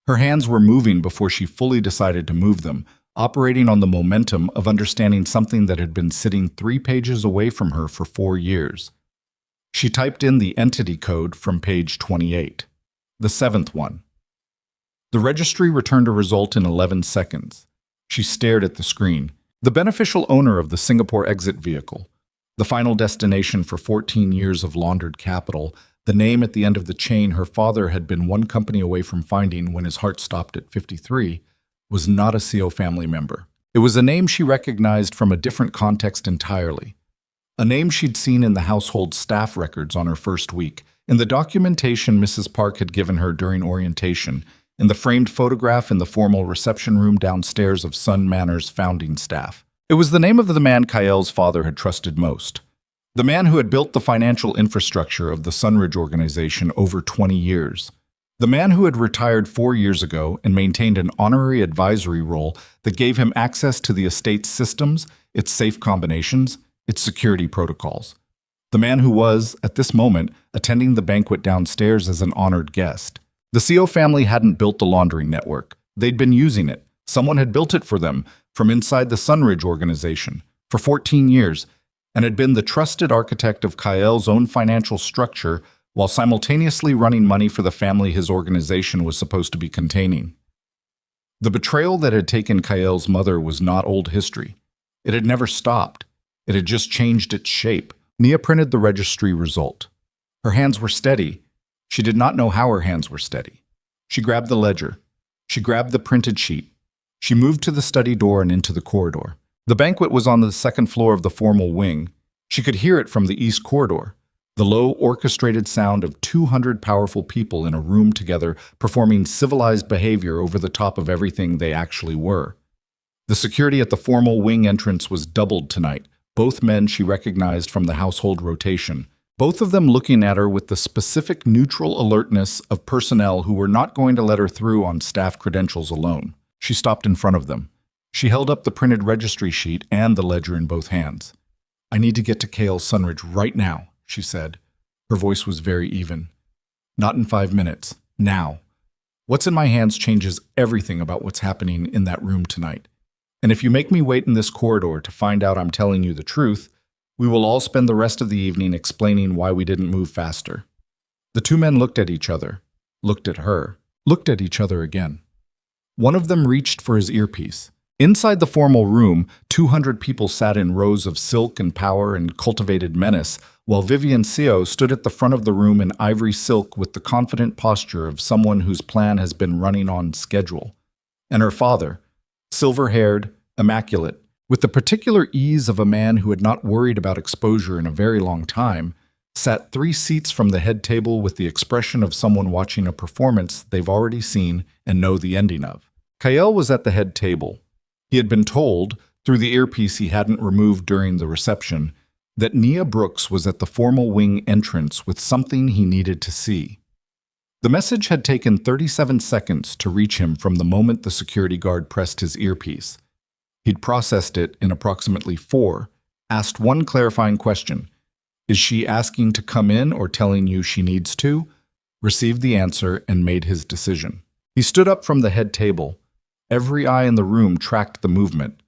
Her hands were moving before she fully decided to move them, operating on the momentum of understanding something that had been sitting 3 pages away from her for 4 years. She typed in the entity code from page 28, the 7th one. The registry returned a result in 11 seconds. She stared at the screen. The beneficial owner of the Singapore exit vehicle, the final destination for 14 years of laundered capital, the name at the end of the chain her father had been one company away from finding when his heart stopped at 53, was not a CO family member. It was a name she recognized from a different context entirely. A name she'd seen in the household staff records on her first week, in the documentation Mrs. Park had given her during orientation, in the framed photograph in the formal reception room downstairs of Sun Manor's founding staff. It was the name of the man Kyle's father had trusted most. The man who had built the financial infrastructure of the Sunridge organization over 20 years. The man who had retired 4 years ago and maintained an honorary advisory role that gave him access to the estate's systems, its safe combinations, its security protocols. The man who was, at this moment, attending the banquet downstairs as an honored guest. The CO family hadn't built the laundering network. They'd been using it. Someone had built it for them from inside the Sunridge organization for 14 years and had been the trusted architect of Kyle's own financial structure while simultaneously running money for the family his organization was supposed to be containing. The betrayal that had taken Kyle's mother was not old history. It had never stopped. It had just changed its shape. Nia printed the registry result. Her hands were steady. She did not know how her hands were steady. She grabbed the ledger. She grabbed the printed sheet. She moved to the study door and into the corridor. The banquet was on the 2nd floor of the formal wing. She could hear it from the east corridor. The low, orchestrated sound of 200 powerful people in a room together performing civilized behavior over the top of everything they actually were. The security at the formal wing entrance was doubled tonight, both men she recognized from the household rotation, both of them looking at her with the specific neutral alertness of personnel who were not going to let her through on staff credentials alone. She stopped in front of them. She held up the printed registry sheet and the ledger in both hands. "I need to get to Kale's Sunridge right now," she said. Her voice was very even. "Not in 5 minutes. Now. What's in my hands changes everything about what's happening in that room tonight. And if you make me wait in this corridor to find out I'm telling you the truth, we will all spend the rest of the evening explaining why we didn't move faster." The 2 men looked at each other, looked at her, looked at each other again. One of them reached for his earpiece. Inside the formal room, 200 people sat in rows of silk and power and cultivated menace, while Vivian Seo stood at the front of the room in ivory silk with the confident posture of someone whose plan has been running on schedule. And her father, silver-haired, immaculate, with the particular ease of a man who had not worried about exposure in a very long time, sat 3 seats from the head table with the expression of someone watching a performance they've already seen and know the ending of. Kyle was at the head table. He had been told, through the earpiece he hadn't removed during the reception, that Nia Brooks was at the formal wing entrance with something he needed to see. The message had taken 37 seconds to reach him from the moment the security guard pressed his earpiece. He'd processed it in approximately 4, asked one clarifying question. Is she asking to come in or telling you she needs to? Received the answer and made his decision. He stood up from the head table. Every eye in the room tracked the movement.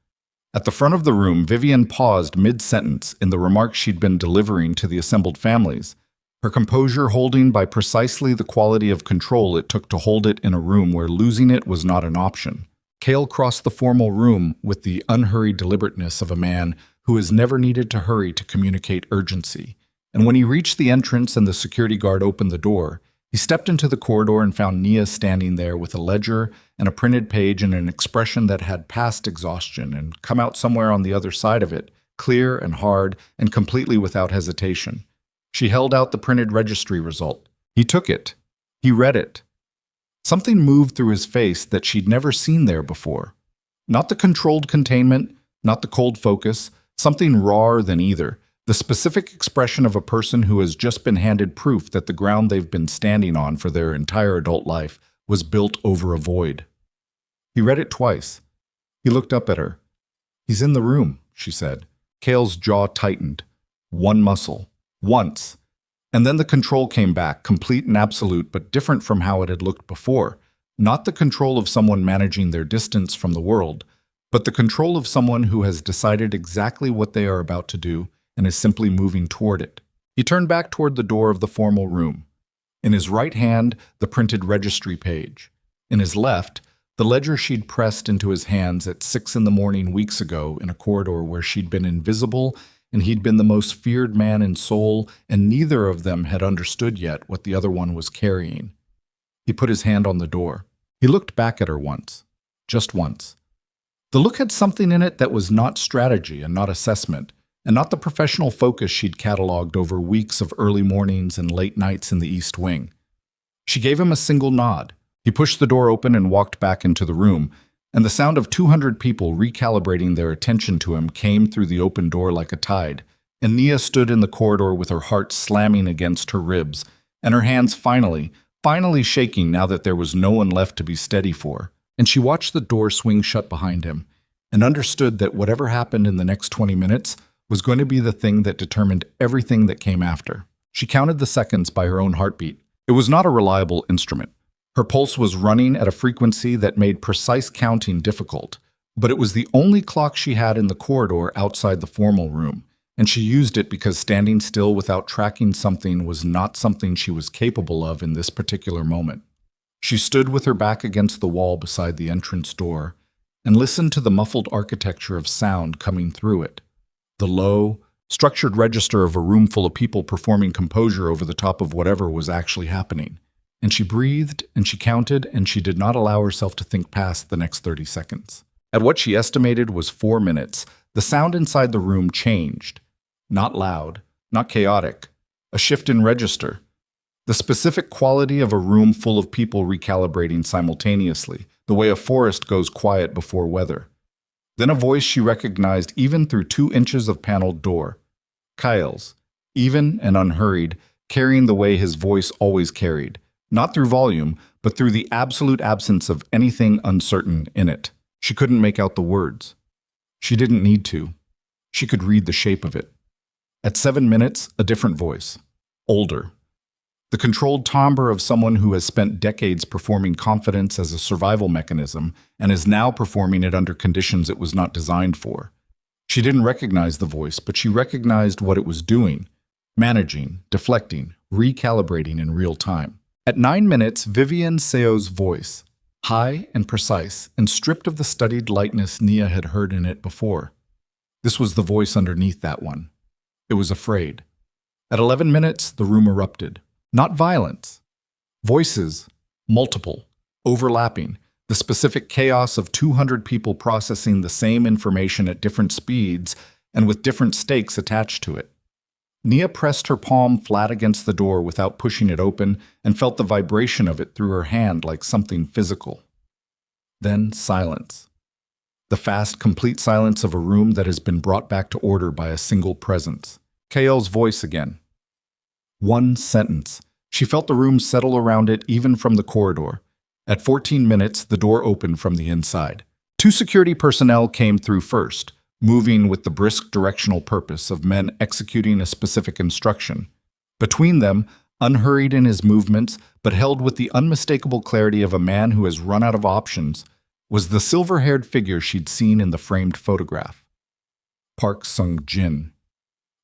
At the front of the room, Vivian paused mid-sentence in the remarks she'd been delivering to the assembled families, her composure holding by precisely the quality of control it took to hold it in a room where losing it was not an option. Cale crossed the formal room with the unhurried deliberateness of a man who has never needed to hurry to communicate urgency. And when he reached the entrance and the security guard opened the door, he stepped into the corridor and found Nia standing there with a ledger and a printed page and an expression that had passed exhaustion and come out somewhere on the other side of it, clear and hard and completely without hesitation. She held out the printed registry result. He took it. He read it. Something moved through his face that she'd never seen there before. Not the controlled containment, not the cold focus, something rawer than either. The specific expression of a person who has just been handed proof that the ground they've been standing on for their entire adult life was built over a void. He read it twice. He looked up at her. "He's in the room," she said. Cale's jaw tightened. One muscle. Once. And then the control came back, complete and absolute, but different from how it had looked before. Not the control of someone managing their distance from the world, but the control of someone who has decided exactly what they are about to do and is simply moving toward it. He turned back toward the door of the formal room. In his right hand, the printed registry page. In his left, the ledger she'd pressed into his hands at 6 a.m. weeks ago in a corridor where she'd been invisible and he'd been the most feared man in Seoul, and neither of them had understood yet what the other one was carrying. He put his hand on the door. He looked back at her once. Just once. The look had something in it that was not strategy and not assessment, and not the professional focus she'd cataloged over weeks of early mornings and late nights in the East Wing. She gave him a single nod. He pushed the door open and walked back into the room, and the sound of 200 people recalibrating their attention to him came through the open door like a tide, and Nia stood in the corridor with her heart slamming against her ribs, and her hands finally shaking now that there was no one left to be steady for. And she watched the door swing shut behind him, and understood that whatever happened in the next 20 minutes was going to be the thing that determined everything that came after. She counted the seconds by her own heartbeat. It was not a reliable instrument. Her pulse was running at a frequency that made precise counting difficult, but it was the only clock she had in the corridor outside the formal room, and she used it because standing still without tracking something was not something she was capable of in this particular moment. She stood with her back against the wall beside the entrance door and listened to the muffled architecture of sound coming through it. The low, structured register of a room full of people performing composure over the top of whatever was actually happening. And she breathed, and she counted, and she did not allow herself to think past the next 30 seconds. At what she estimated was 4 minutes, the sound inside the room changed. Not loud, not chaotic. A shift in register. The specific quality of a room full of people recalibrating simultaneously, the way a forest goes quiet before weather. Then a voice she recognized even through 2 inches of paneled door. Kyle's, even and unhurried, carrying the way his voice always carried. Not through volume, but through the absolute absence of anything uncertain in it. She couldn't make out the words. She didn't need to. She could read the shape of it. At 7 minutes, a different voice. Older. The controlled timbre of someone who has spent decades performing confidence as a survival mechanism and is now performing it under conditions it was not designed for. She didn't recognize the voice, but she recognized what it was doing. Managing, deflecting, recalibrating in real time. At 9 minutes, Vivian Seo's voice, high and precise, and stripped of the studied lightness Nia had heard in it before. This was the voice underneath that one. It was afraid. At 11 minutes, the room erupted. Not violence. Voices, multiple, overlapping, the specific chaos of 200 people processing the same information at different speeds and with different stakes attached to it. Nia pressed her palm flat against the door without pushing it open and felt the vibration of it through her hand like something physical. Then silence. The fast, complete silence of a room that has been brought back to order by a single presence. Kael's voice again. One sentence. She felt the room settle around it even from the corridor. At 14 minutes, the door opened from the inside. 2 security personnel came through first, moving with the brisk directional purpose of men executing a specific instruction. Between them, unhurried in his movements, but held with the unmistakable clarity of a man who has run out of options, was the silver-haired figure she'd seen in the framed photograph. Park Sung-jin,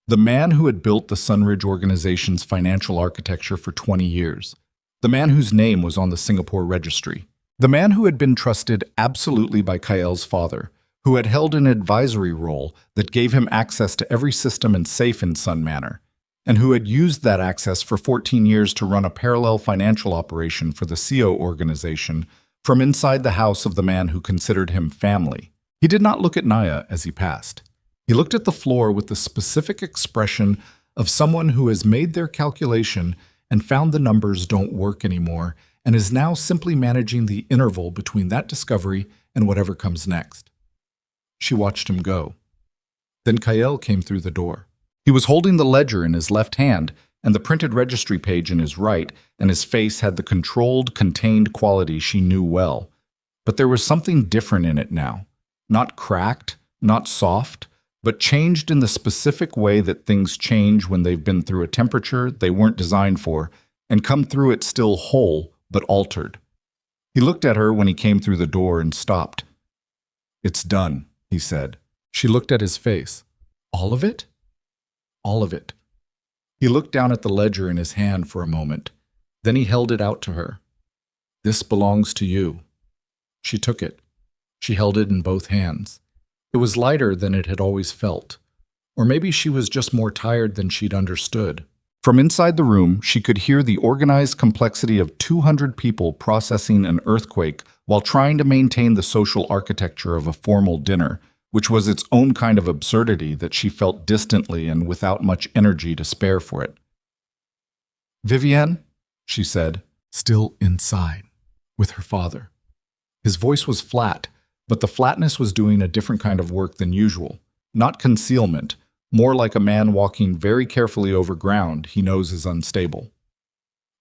the man who had built the Sunridge organization's financial architecture for 20 years, the man whose name was on the Singapore registry, the man who had been trusted absolutely by Kael's father, who had held an advisory role that gave him access to every system and safe in Sun Manor, and who had used that access for 14 years to run a parallel financial operation for the CO organization from inside the house of the man who considered him family. He did not look at Naya as he passed. He looked at the floor with the specific expression of someone who has made their calculation and found the numbers don't work anymore and is now simply managing the interval between that discovery and whatever comes next. She watched him go. Then Kael came through the door. He was holding the ledger in his left hand and the printed registry page in his right, and his face had the controlled, contained quality she knew well. But there was something different in it now. Not cracked, not soft, but changed in the specific way that things change when they've been through a temperature they weren't designed for and come through it still whole, but altered. He looked at her when he came through the door and stopped. "It's done," he said. She looked at his face. "All of it?" "All of it." He looked down at the ledger in his hand for a moment. Then he held it out to her. "This belongs to you." She took it. She held it in both hands. It was lighter than it had always felt. Or maybe she was just more tired than she'd understood. From inside the room, she could hear the organized complexity of 200 people processing an earthquake while trying to maintain the social architecture of a formal dinner, which was its own kind of absurdity that she felt distantly and without much energy to spare for it. "Vivienne," she said, still inside, with her father. His voice was flat, but the flatness was doing a different kind of work than usual. Not concealment, more like a man walking very carefully over ground he knows is unstable.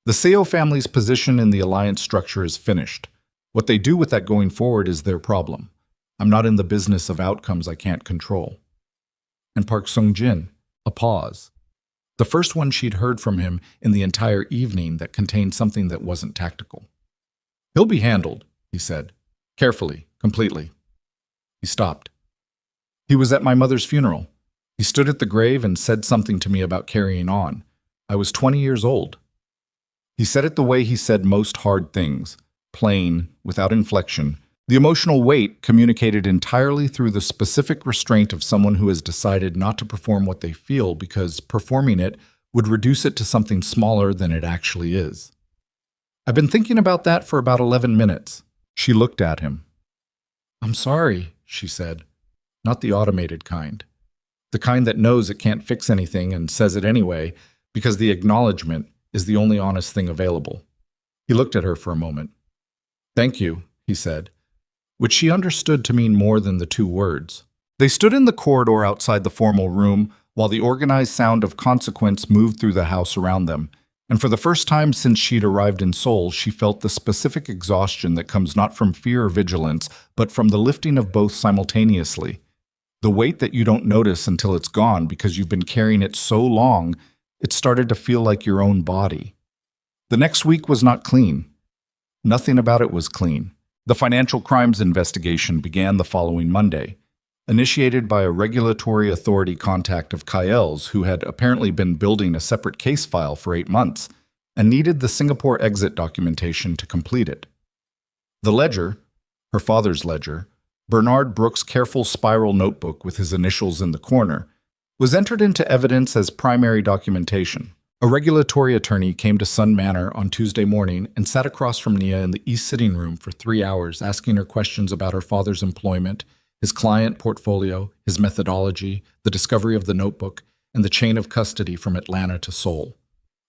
"The Seo family's position in the alliance structure is finished. What they do with that going forward is their problem. I'm not in the business of outcomes I can't control." And Park Sung-jin, a pause. The first one she'd heard from him in the entire evening that contained something that wasn't tactical. "He'll be handled," he said. "Carefully, completely." He stopped. "He was at my mother's funeral. He stood at the grave and said something to me about carrying on. I was 20 years old. He said it the way he said most hard things, plain, without inflection. The emotional weight communicated entirely through the specific restraint of someone who has decided not to perform what they feel because performing it would reduce it to something smaller than it actually is. I've been thinking about that for about 11 minutes. She looked at him. "I'm sorry," she said. Not the automated kind. The kind that knows it can't fix anything and says it anyway because the acknowledgement is the only honest thing available. He looked at her for a moment. "Thank you," he said, which she understood to mean more than the two words. They stood in the corridor outside the formal room while the organized sound of consequence moved through the house around them, and for the first time since she'd arrived in Seoul, she felt the specific exhaustion that comes not from fear or vigilance, but from the lifting of both simultaneously. The weight that you don't notice until it's gone because you've been carrying it so long, it started to feel like your own body. The next week was not clean. Nothing about it was clean. The financial crimes investigation began the following Monday, initiated by a regulatory authority contact of Kael's who had apparently been building a separate case file for 8 months and needed the Singapore exit documentation to complete it. The ledger, her father's ledger, Bernard Brooks' careful spiral notebook with his initials in the corner, was entered into evidence as primary documentation. A regulatory attorney came to Sun Manor on Tuesday morning and sat across from Nia in the East sitting room for 3 hours, asking her questions about her father's employment, his client portfolio, his methodology, the discovery of the notebook, and the chain of custody from Atlanta to Seoul.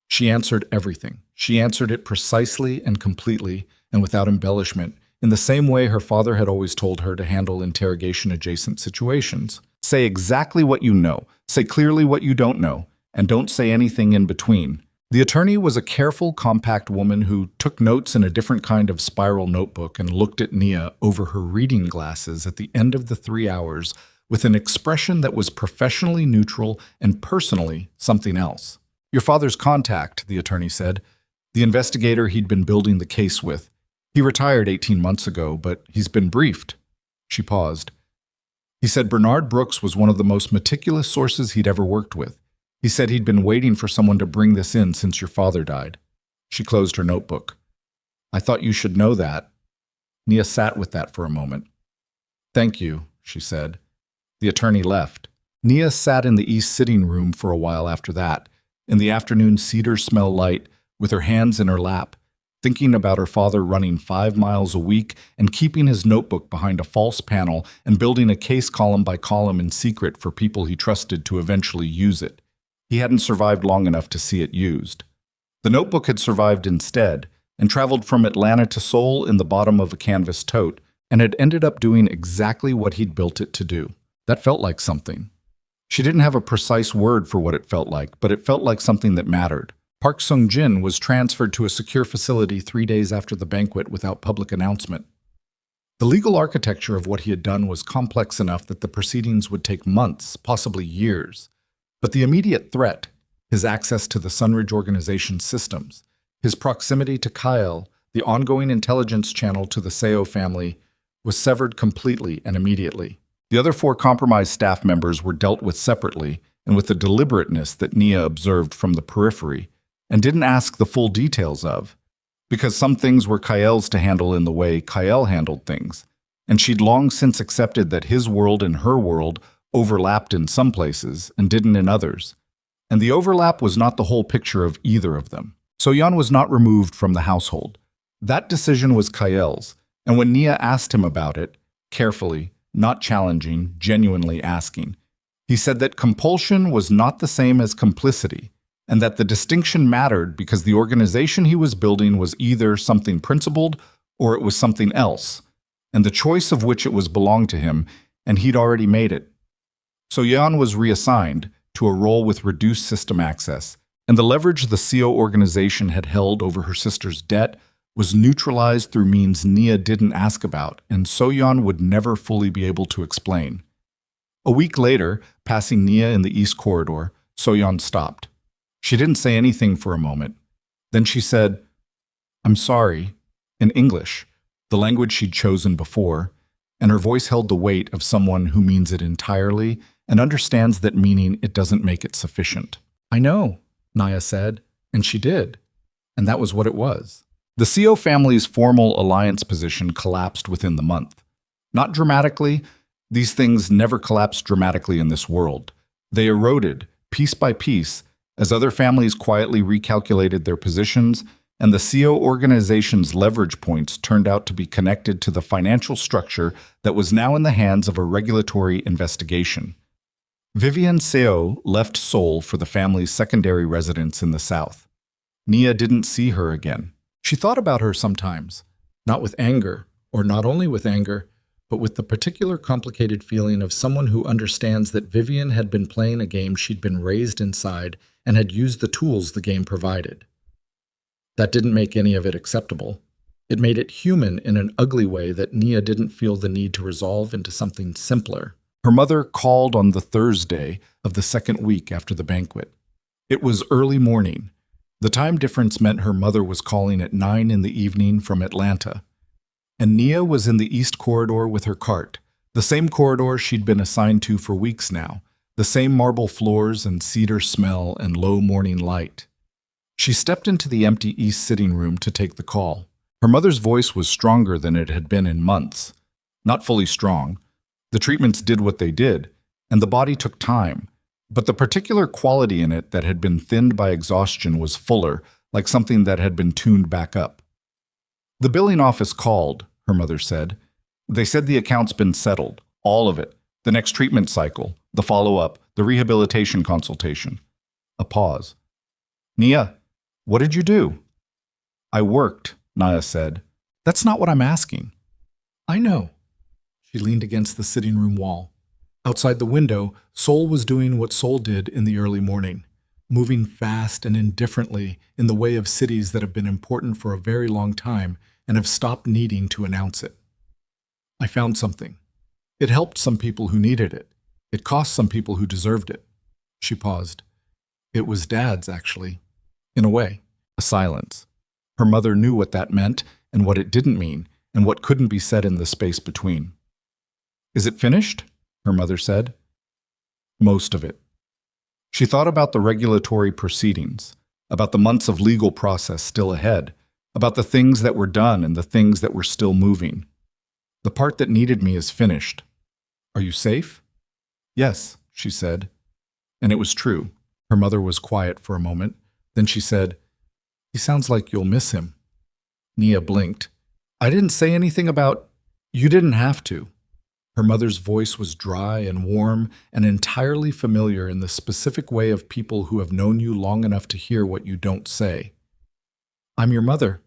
She answered everything. She answered it precisely and completely and without embellishment, in the same way her father had always told her to handle interrogation-adjacent situations. Say exactly what you know, say clearly what you don't know, and don't say anything in between. The attorney was a careful, compact woman who took notes in a different kind of spiral notebook and looked at Nia over her reading glasses at the end of the 3 hours with an expression that was professionally neutral and personally something else. "Your father's contact," the attorney said, "the investigator he'd been building the case with. He retired 18 months ago, but he's been briefed." She paused. He said Bernard Brooks was one of the most meticulous sources he'd ever worked with. He said he'd been waiting for someone to bring this in since your father died. She closed her notebook. I thought you should know that. Nia sat with that for a moment. Thank you, she said. The attorney left. Nia sat in the east sitting room for a while after that, in the afternoon cedar smell light, with her hands in her lap, thinking about her father running 5 miles a week and keeping his notebook behind a false panel and building a case column by column in secret for people he trusted to eventually use it. He hadn't survived long enough to see it used. The notebook had survived instead and traveled from Atlanta to Seoul in the bottom of a canvas tote and had ended up doing exactly what he'd built it to do. That felt like something. She didn't have a precise word for what it felt like, but it felt like something that mattered. Park Sung-jin was transferred to a secure facility 3 days after the banquet without public announcement. The legal architecture of what he had done was complex enough that the proceedings would take months, possibly years. But the immediate threat, his access to the Sunridge organization's systems, his proximity to Kyle, the ongoing intelligence channel to the Seo family, was severed completely and immediately. The other 4 compromised staff members were dealt with separately and with the deliberateness that Nia observed from the periphery, and didn't ask the full details of, because some things were Kyle's to handle in the way Kyle handled things, and she'd long since accepted that his world and her world overlapped in some places and didn't in others, and the overlap was not the whole picture of either of them. So-yeon was not removed from the household. That decision was Kyle's, and when Nia asked him about it, carefully, not challenging, genuinely asking, he said that compulsion was not the same as complicity, and that the distinction mattered because the organization he was building was either something principled or it was something else, and the choice of which it was belonged to him, and he'd already made it. So Yeon was reassigned to a role with reduced system access, and the leverage the Seo organization had held over her sister's debt was neutralized through means Nia didn't ask about, and So-yeon would never fully be able to explain. A week later, passing Nia in the East Corridor, So-yeon stopped. She didn't say anything for a moment. Then she said, "I'm sorry," in English, the language she'd chosen before, and her voice held the weight of someone who means it entirely and understands that meaning it doesn't make it sufficient. "I know," Nia said, and she did. And that was what it was. The Seo family's formal alliance position collapsed within the month. Not dramatically. These things never collapsed dramatically in this world. They eroded, piece by piece, as other families quietly recalculated their positions, and the Seo organization's leverage points turned out to be connected to the financial structure that was now in the hands of a regulatory investigation. Vivian Seo left Seoul for the family's secondary residence in the south. Nia didn't see her again. She thought about her sometimes, not with anger, or not only with anger, but with the particular complicated feeling of someone who understands that Vivian had been playing a game she'd been raised inside and had used the tools the game provided. That didn't make any of it acceptable. It made it human in an ugly way that Nia didn't feel the need to resolve into something simpler. Her mother called on the Thursday of the second week after the banquet. It was early morning. The time difference meant her mother was calling at 9 in the evening from Atlanta. And Nia was in the East Corridor with her cart, the same corridor she'd been assigned to for weeks now, the same marble floors and cedar smell and low morning light. She stepped into the empty East sitting room to take the call. Her mother's voice was stronger than it had been in months. Not fully strong. The treatments did what they did, and the body took time. But the particular quality in it that had been thinned by exhaustion was fuller, like something that had been tuned back up. "The billing office called," her mother said. "They said the account's been settled, all of it. The next treatment cycle, the follow-up, the rehabilitation consultation." A pause. "Nia, what did you do?" "I worked," Nia said. "That's not what I'm asking." "I know." She leaned against the sitting room wall. Outside the window, Seoul was doing what Seoul did in the early morning, moving fast and indifferently in the way of cities that have been important for a very long time and have stopped needing to announce it. "I found something. It helped some people who needed it. It cost some people who deserved it." She paused. "It was Dad's, actually. In a way." A silence. Her mother knew what that meant and what it didn't mean, and what couldn't be said in the space between. "Is it finished?" her mother said. Most of it. She thought about the regulatory proceedings, about the months of legal process still ahead, about the things that were done and the things that were still moving. The part that needed me is finished. Are you safe? Yes, she said. And it was true. Her mother was quiet for a moment. Then she said, He sounds like you'll miss him. Nia blinked. I didn't say anything about... You didn't have to. Her mother's voice was dry and warm and entirely familiar in the specific way of people who have known you long enough to hear what you don't say. I'm your mother.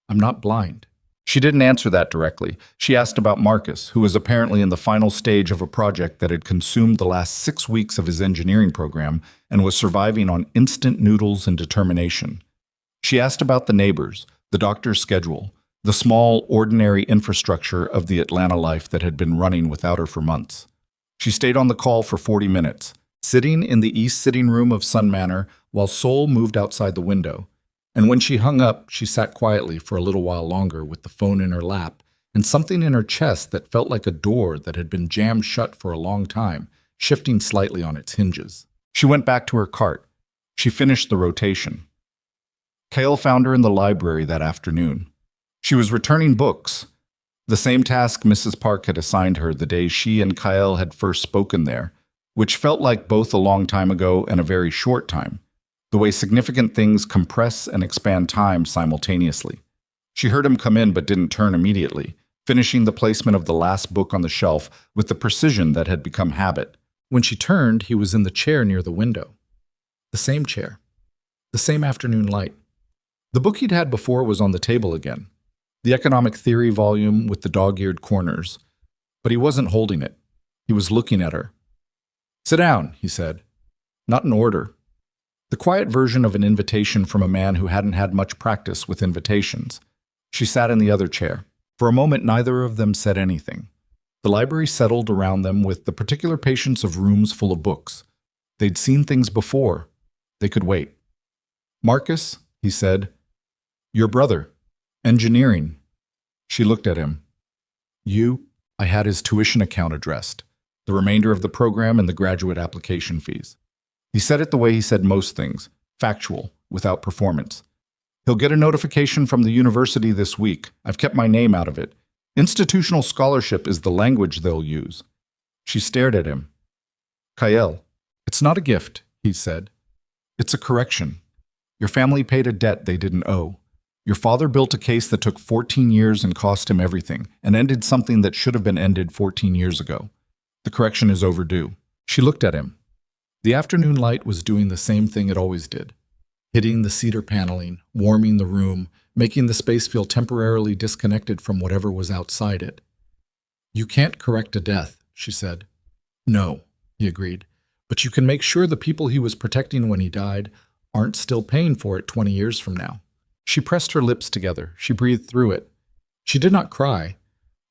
I'm not blind. She didn't answer that directly. She asked about Marcus, who was apparently in the final stage of a project that had consumed the last 6 weeks of his engineering program and was surviving on instant noodles and determination. She asked about the neighbors, the doctor's schedule, the small, ordinary infrastructure of the Atlanta life that had been running without her for months. She stayed on the call for 40 minutes, sitting in the east sitting room of Sun Manor while Seoul moved outside the window. And when she hung up, she sat quietly for a little while longer with the phone in her lap and something in her chest that felt like a door that had been jammed shut for a long time, shifting slightly on its hinges. She went back to her cart. She finished the rotation. Kale found her in the library that afternoon. She was returning books, the same task Mrs. Park had assigned her the day she and Kyle had first spoken there, which felt like both a long time ago and a very short time, the way significant things compress and expand time simultaneously. She heard him come in but didn't turn immediately, finishing the placement of the last book on the shelf with the precision that had become habit. When she turned, he was in the chair near the window. The same chair. The same afternoon light. The book he'd had before was on the table again. The economic theory volume with the dog-eared corners. But he wasn't holding it. He was looking at her. Sit down, he said. Not in order. The quiet version of an invitation from a man who hadn't had much practice with invitations. She sat in the other chair. For a moment, neither of them said anything. The library settled around them with the particular patience of rooms full of books. They'd seen things before. They could wait. Marcus, he said. Your brother. Engineering. She looked at him. I had his tuition account addressed, the remainder of the program and the graduate application fees. He said it the way he said most things, factual, without performance. He'll get a notification from the university this week. I've kept my name out of it. Institutional scholarship is the language they'll use. She stared at him. Kyle, it's not a gift, he said. It's a correction. Your family paid a debt they didn't owe. Your father built a case that took 14 years and cost him everything, and ended something that should have been ended 14 years ago. The correction is overdue. She looked at him. The afternoon light was doing the same thing it always did, hitting the cedar paneling, warming the room, making the space feel temporarily disconnected from whatever was outside it. You can't correct a death, she said. No, he agreed, but you can make sure the people he was protecting when he died aren't still paying for it 20 years from now. She pressed her lips together. She breathed through it. She did not cry,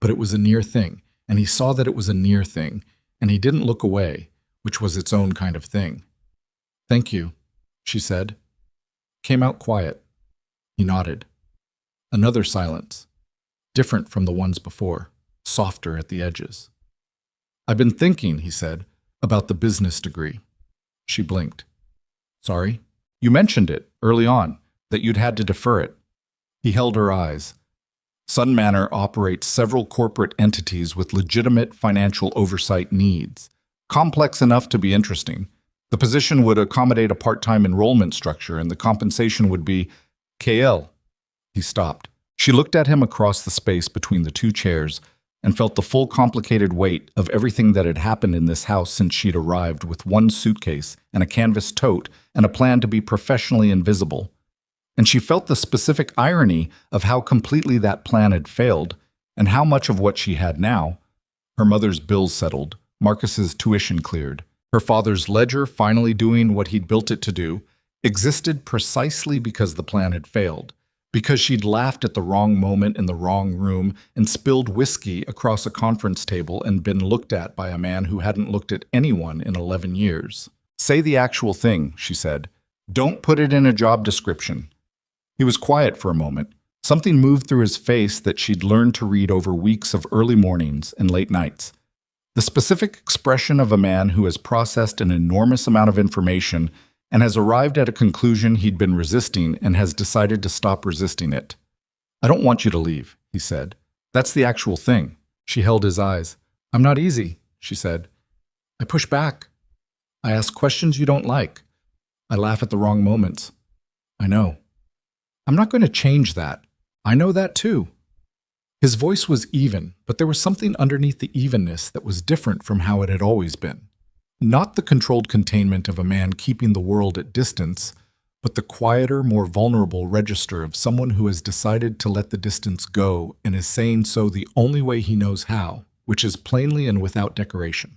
but it was a near thing, and he saw that it was a near thing, and he didn't look away, which was its own kind of thing. Thank you, she said. Came out quiet. He nodded. Another silence, different from the ones before, softer at the edges. I've been thinking, he said, about the business degree. She blinked. Sorry? You mentioned it early on, that you'd had to defer it. He held her eyes. Sun Manor operates several corporate entities with legitimate financial oversight needs, complex enough to be interesting. The position would accommodate a part-time enrollment structure, and the compensation would be KL. He stopped. She looked at him across the space between the two chairs and felt the full complicated weight of everything that had happened in this house since she'd arrived with one suitcase and a canvas tote and a plan to be professionally invisible. And she felt the specific irony of how completely that plan had failed and how much of what she had now, her mother's bills settled, Marcus's tuition cleared, her father's ledger finally doing what he'd built it to do, existed precisely because the plan had failed, because she'd laughed at the wrong moment in the wrong room and spilled whiskey across a conference table and been looked at by a man who hadn't looked at anyone in 11 years. Say the actual thing, she said. Don't put it in a job description. He was quiet for a moment. Something moved through his face that she'd learned to read over weeks of early mornings and late nights. The specific expression of a man who has processed an enormous amount of information and has arrived at a conclusion he'd been resisting and has decided to stop resisting it. "I don't want you to leave," he said. "That's the actual thing." She held his eyes. "I'm not easy," she said. "I push back. I ask questions you don't like. I laugh at the wrong moments. I know. I'm not going to change that. I know that too." His voice was even, but there was something underneath the evenness that was different from how it had always been. Not the controlled containment of a man keeping the world at distance, but the quieter, more vulnerable register of someone who has decided to let the distance go and is saying so the only way he knows how, which is plainly and without decoration.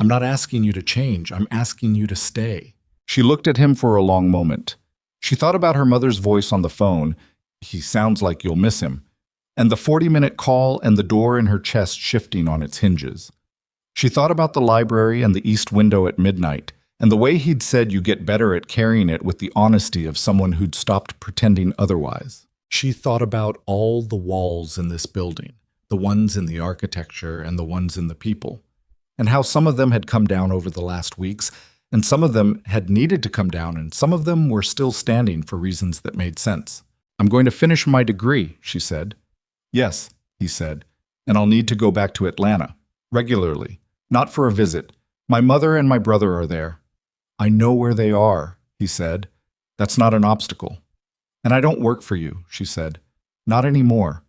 "I'm not asking you to change, I'm asking you to stay." She looked at him for a long moment. She thought about her mother's voice on the phone, "He sounds like you'll miss him," and the 40-minute call and the door in her chest shifting on its hinges. She thought about the library and the east window at midnight, and the way he'd said you get better at carrying it with the honesty of someone who'd stopped pretending otherwise. She thought about all the walls in this building, the ones in the architecture and the ones in the people, and how some of them had come down over the last weeks, and some of them had needed to come down, and some of them were still standing for reasons that made sense. "I'm going to finish my degree," she said. "Yes," he said, "and I'll need to go back to Atlanta, regularly, not for a visit. My mother and my brother are there." "I know where they are," he said. "That's not an obstacle." "And I don't work for you," she said. "Not anymore.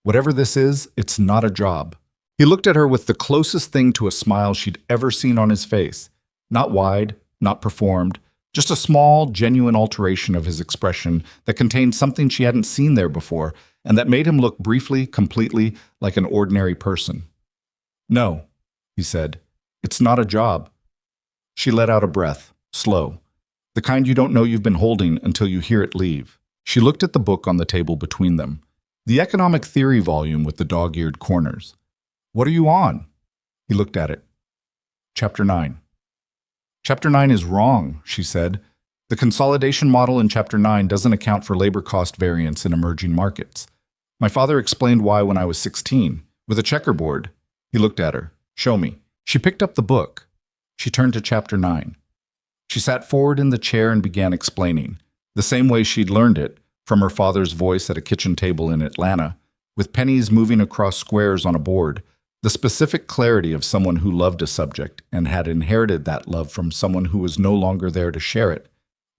Whatever this is, it's not a job." He looked at her with the closest thing to a smile she'd ever seen on his face. Not wide, not performed, just a small, genuine alteration of his expression that contained something she hadn't seen there before, and that made him look briefly, completely, like an ordinary person. "No," he said. "It's not a job." She let out a breath, slow, the kind you don't know you've been holding until you hear it leave. She looked at the book on the table between them, the economic theory volume with the dog-eared corners. "What are you on?" He looked at it. Chapter 9. "Chapter 9 is wrong," she said. "The consolidation model in Chapter 9 doesn't account for labor cost variance in emerging markets. My father explained why when I was 16, with a checkerboard." He looked at her. "Show me." She picked up the book. She turned to Chapter 9. She sat forward in the chair and began explaining, the same way she'd learned it, from her father's voice at a kitchen table in Atlanta, with pennies moving across squares on a board, the specific clarity of someone who loved a subject and had inherited that love from someone who was no longer there to share it.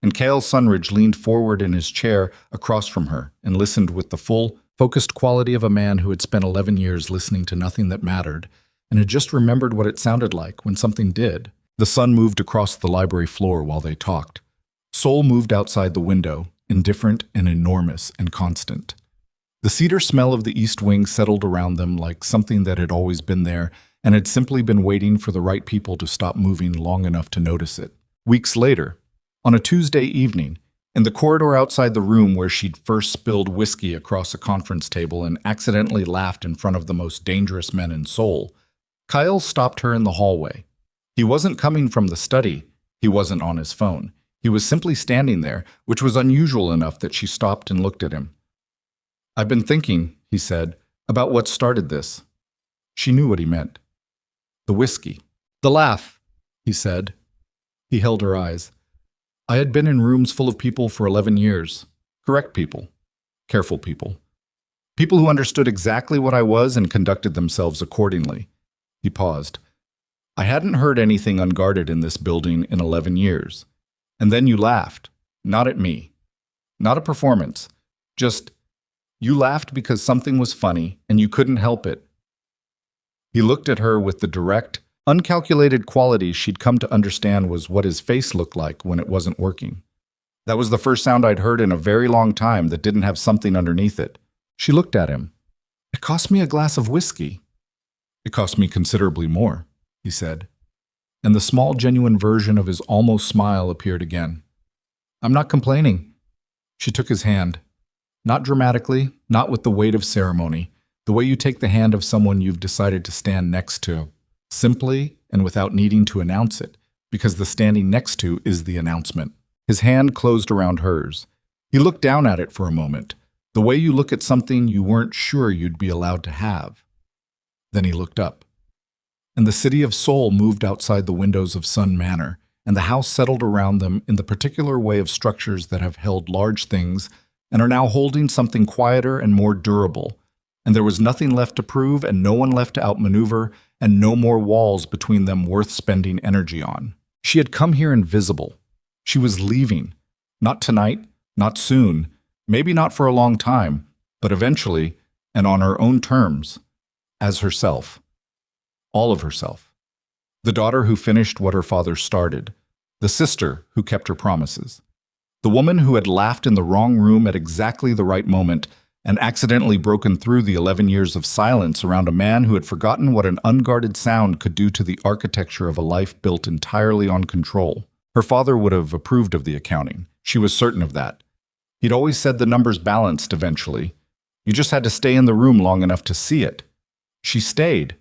And Cale Sunridge leaned forward in his chair across from her and listened with the full, focused quality of a man who had spent 11 years listening to nothing that mattered and had just remembered what it sounded like when something did. The sun moved across the library floor while they talked. Seoul moved outside the window, indifferent and enormous and constant. The cedar smell of the east wing settled around them like something that had always been there and had simply been waiting for the right people to stop moving long enough to notice it. Weeks later, on a Tuesday evening, in the corridor outside the room where she'd first spilled whiskey across a conference table and accidentally laughed in front of the most dangerous men in Seoul, Kyle stopped her in the hallway. He wasn't coming from the study. He wasn't on his phone. He was simply standing there, which was unusual enough that she stopped and looked at him. "I've been thinking," he said, "about what started this." She knew what he meant. The whiskey. "The laugh," he said. He held her eyes. "I had been in rooms full of people for 11 years. Correct people. Careful people. People who understood exactly what I was and conducted themselves accordingly." He paused. "I hadn't heard anything unguarded in this building in 11 years. And then you laughed. Not at me. Not a performance. Just, you laughed because something was funny and you couldn't help it." He looked at her with the direct, uncalculated quality she'd come to understand was what his face looked like when it wasn't working. That was the first sound I'd heard in a very long time that didn't have something underneath it. She looked at him. "It cost me a glass of whiskey." "It cost me considerably more," he said. And the small, genuine version of his almost smile appeared again. "I'm not complaining." She took his hand. Not dramatically, not with the weight of ceremony, the way you take the hand of someone you've decided to stand next to, simply and without needing to announce it, because the standing next to is the announcement. His hand closed around hers. He looked down at it for a moment, the way you look at something you weren't sure you'd be allowed to have. Then he looked up. and the city of Seoul moved outside the windows of Sun Manor, and the house settled around them in the particular way of structures that have held large things and are now holding something quieter and more durable. And there was nothing left to prove and no one left to outmaneuver and no more walls between them worth spending energy on. She had come here invisible. She was leaving. Not tonight, not soon, maybe not for a long time, but eventually, and on her own terms, as herself. All of herself. The daughter who finished what her father started. The sister who kept her promises. The woman who had laughed in the wrong room at exactly the right moment and accidentally broken through the 11 years of silence around a man who had forgotten what an unguarded sound could do to the architecture of a life built entirely on control. Her father would have approved of the accounting. She was certain of that. He'd always said the numbers balanced eventually. You just had to stay in the room long enough to see it. She stayed.